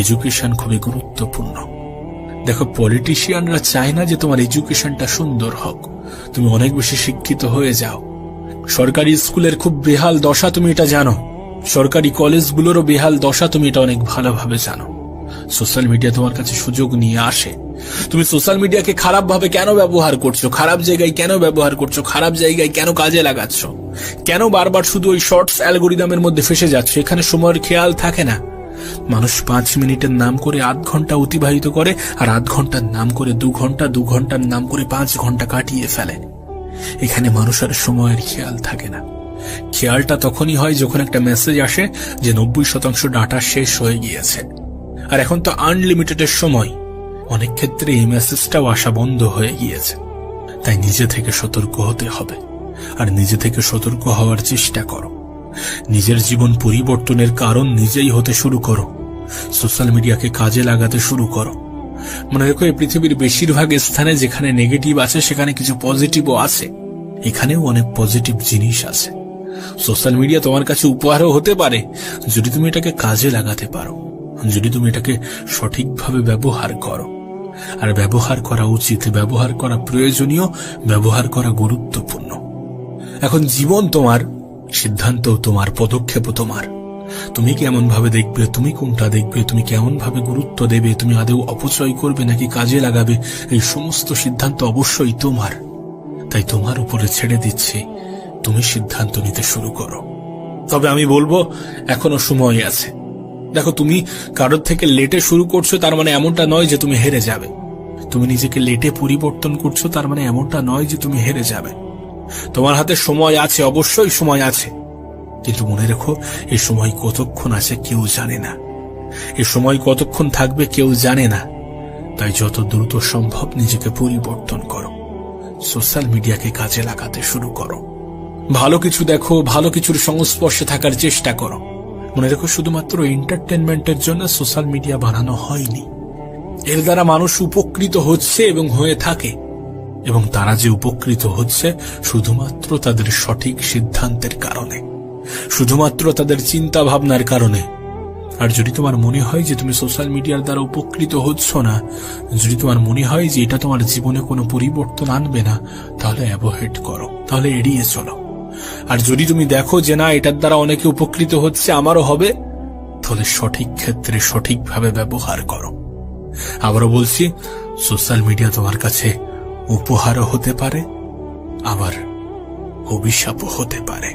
Speaker 2: এডুকেশন খুবই গুরুত্বপূর্ণ। দেখো, পলিটিশিয়ানরা চায় না যে তোমার এডুকেশনটা সুন্দর হোক, তুমি অনেক বেশি শিক্ষিত হয়ে যাও। সরকারি স্কুলের খুব বেহাল দশা, তুমি এটা জানো। সরকারি কলেজগুলোরও বেহাল দশা, তুমি এটা অনেক ভালোভাবে জানো। সোশ্যাল মিডিয়া তোমার কাছে সুযোগ নিয়ে আসে। তুমি সোশ্যাল মিডিয়াকে খারাপ ভাবে কেন ব্যবহার করছো, খারাপ জায়গায় কেন ব্যবহার করছো, খারাপ জায়গায় কেন কাজে লাগাচ্ছ, কেন বারবার শুধু ওই শর্টস অ্যালগোরিদমের মধ্যে ফেসে যাচ্ছ? এখানে সময়ের খেয়াল থাকে না। মানুষ 5 মিনিটের নাম করে 8 ঘন্টা অতিবাহিত করে, আর 8 ঘন্টার নাম করে 2 ঘন্টা, 2 ঘন্টার নাম করে 5 ঘন্টা কাটিয়ে ফেলে। এখানে মানুষের সময়ের খেয়াল থাকে না। খেয়ালটা তখনই হয় যখন একটা মেসেজ আসে যে 90% ডাটা শেষ হয়ে গিয়েছে। আর এখন তো আনলিমিটেডের সময়, অনেক ক্ষেত্রে এই মেসেজটাও আসা বন্ধ হয়ে গিয়েছে। তাই নিজে থেকে সতর্ক হতে হবে, আর নিজে থেকে সতর্ক হওয়ার চেষ্টা করো। নিজের জীবন পরিবর্তনের কারণ নিজেই হতে শুরু করো। সোশ্যাল মিডিয়াকে কাজে লাগাতে শুরু করো। মনে রেখো, এই পৃথিবীর বেশিরভাগ স্থানে যেখানে নেগেটিভ আছে সেখানে কিছু পজিটিভও আছে। এখানেও অনেক পজিটিভ জিনিস আছে। সোশ্যাল মিডিয়া তোমার কাছে উপহারও হতে পারে যদি তুমি এটাকে কাজে লাগাতে পারো, যদি তুমি এটাকে সঠিকভাবে ব্যবহার করো। আর ব্যবহার করা উচিত, ব্যবহার করা প্রয়োজনীয়, ব্যবহার করা গুরুত্বপূর্ণ। এখন জীবন তোমার, সিদ্ধান্তও তোমার, পদক্ষেপও তোমার। তুমি কেমন ভাবে দেখবে, তুমি কোনটা দেখবে, তুমি কেমন ভাবে গুরুত্ব দেবে, তুমি আদৌ অপচয় করবে নাকি কাজে লাগাবে, এই সমস্ত সিদ্ধান্ত অবশ্যই তোমার। তাই তোমার উপরে ছেড়ে দিচ্ছি, তুমি সিদ্ধান্ত নিতে শুরু করো। তবে আমি বলবো, এখনো সময় আছে। দেখো, তুমি কারোর থেকে লেটে শুরু করছো তার মানে এমনটা নয় যে তুমি হেরে যাবে। তুমি নিজেকে লেটে পরিবর্তন করছো তার মানে এমনটা নয় যে তুমি হেরে যাবে। তোমার হাতে সময় আছে, অবশ্যই সময় আছে, কিন্তু মনে রেখো, এই সময় কতক্ষণ আছে কেউ জানে না। এই সময় কতক্ষণ থাকবে কেউ জানে না। তাই যত দ্রুত সম্ভব নিজেকে পরিবর্তন করো। সোশ্যাল মিডিয়াকে কাজে লাগাতে শুরু করো। ভালো কিছু দেখো, ভালো কিছুর সংস্পর্শে থাকার চেষ্টা করো। মনে রেখো, শুধুমাত্র এন্টারটেনমেন্টের জন্য সোশ্যাল মিডিয়া বানানো হয়নি। এর দ্বারা মানুষ উপকৃত হচ্ছে এবং হয়ে থাকে, এবং তারা যে উপকৃত হচ্ছে শুধুমাত্র তাদের সঠিক সিদ্ধান্তের কারণে, শুধুমাত্র তাদের চিন্তা ভাবনার কারণে। আর যদি তোমার মনে হয় যে তুমি সোশ্যাল মিডিয়ার দ্বারা উপকৃত হচ্ছ না, যদি তোমার মনে হয় যে এটা তোমার জীবনে কোনো পরিবর্তন আনবে না, তাহলে অ্যাভয়েড করো, তাহলে এড়িয়ে চলো। আর যদি তুমি দেখো যে না, এটার দ্বারা অনেকে উপকৃত হচ্ছে, আমারও হবে, তাহলে সঠিক ক্ষেত্রে সঠিকভাবে ব্যবহার করো। আবারও বলছি, সোশ্যাল মিডিয়া তোমার কাছে উপহারও হতে পারে, আবার অভিশাপও হতে পারে।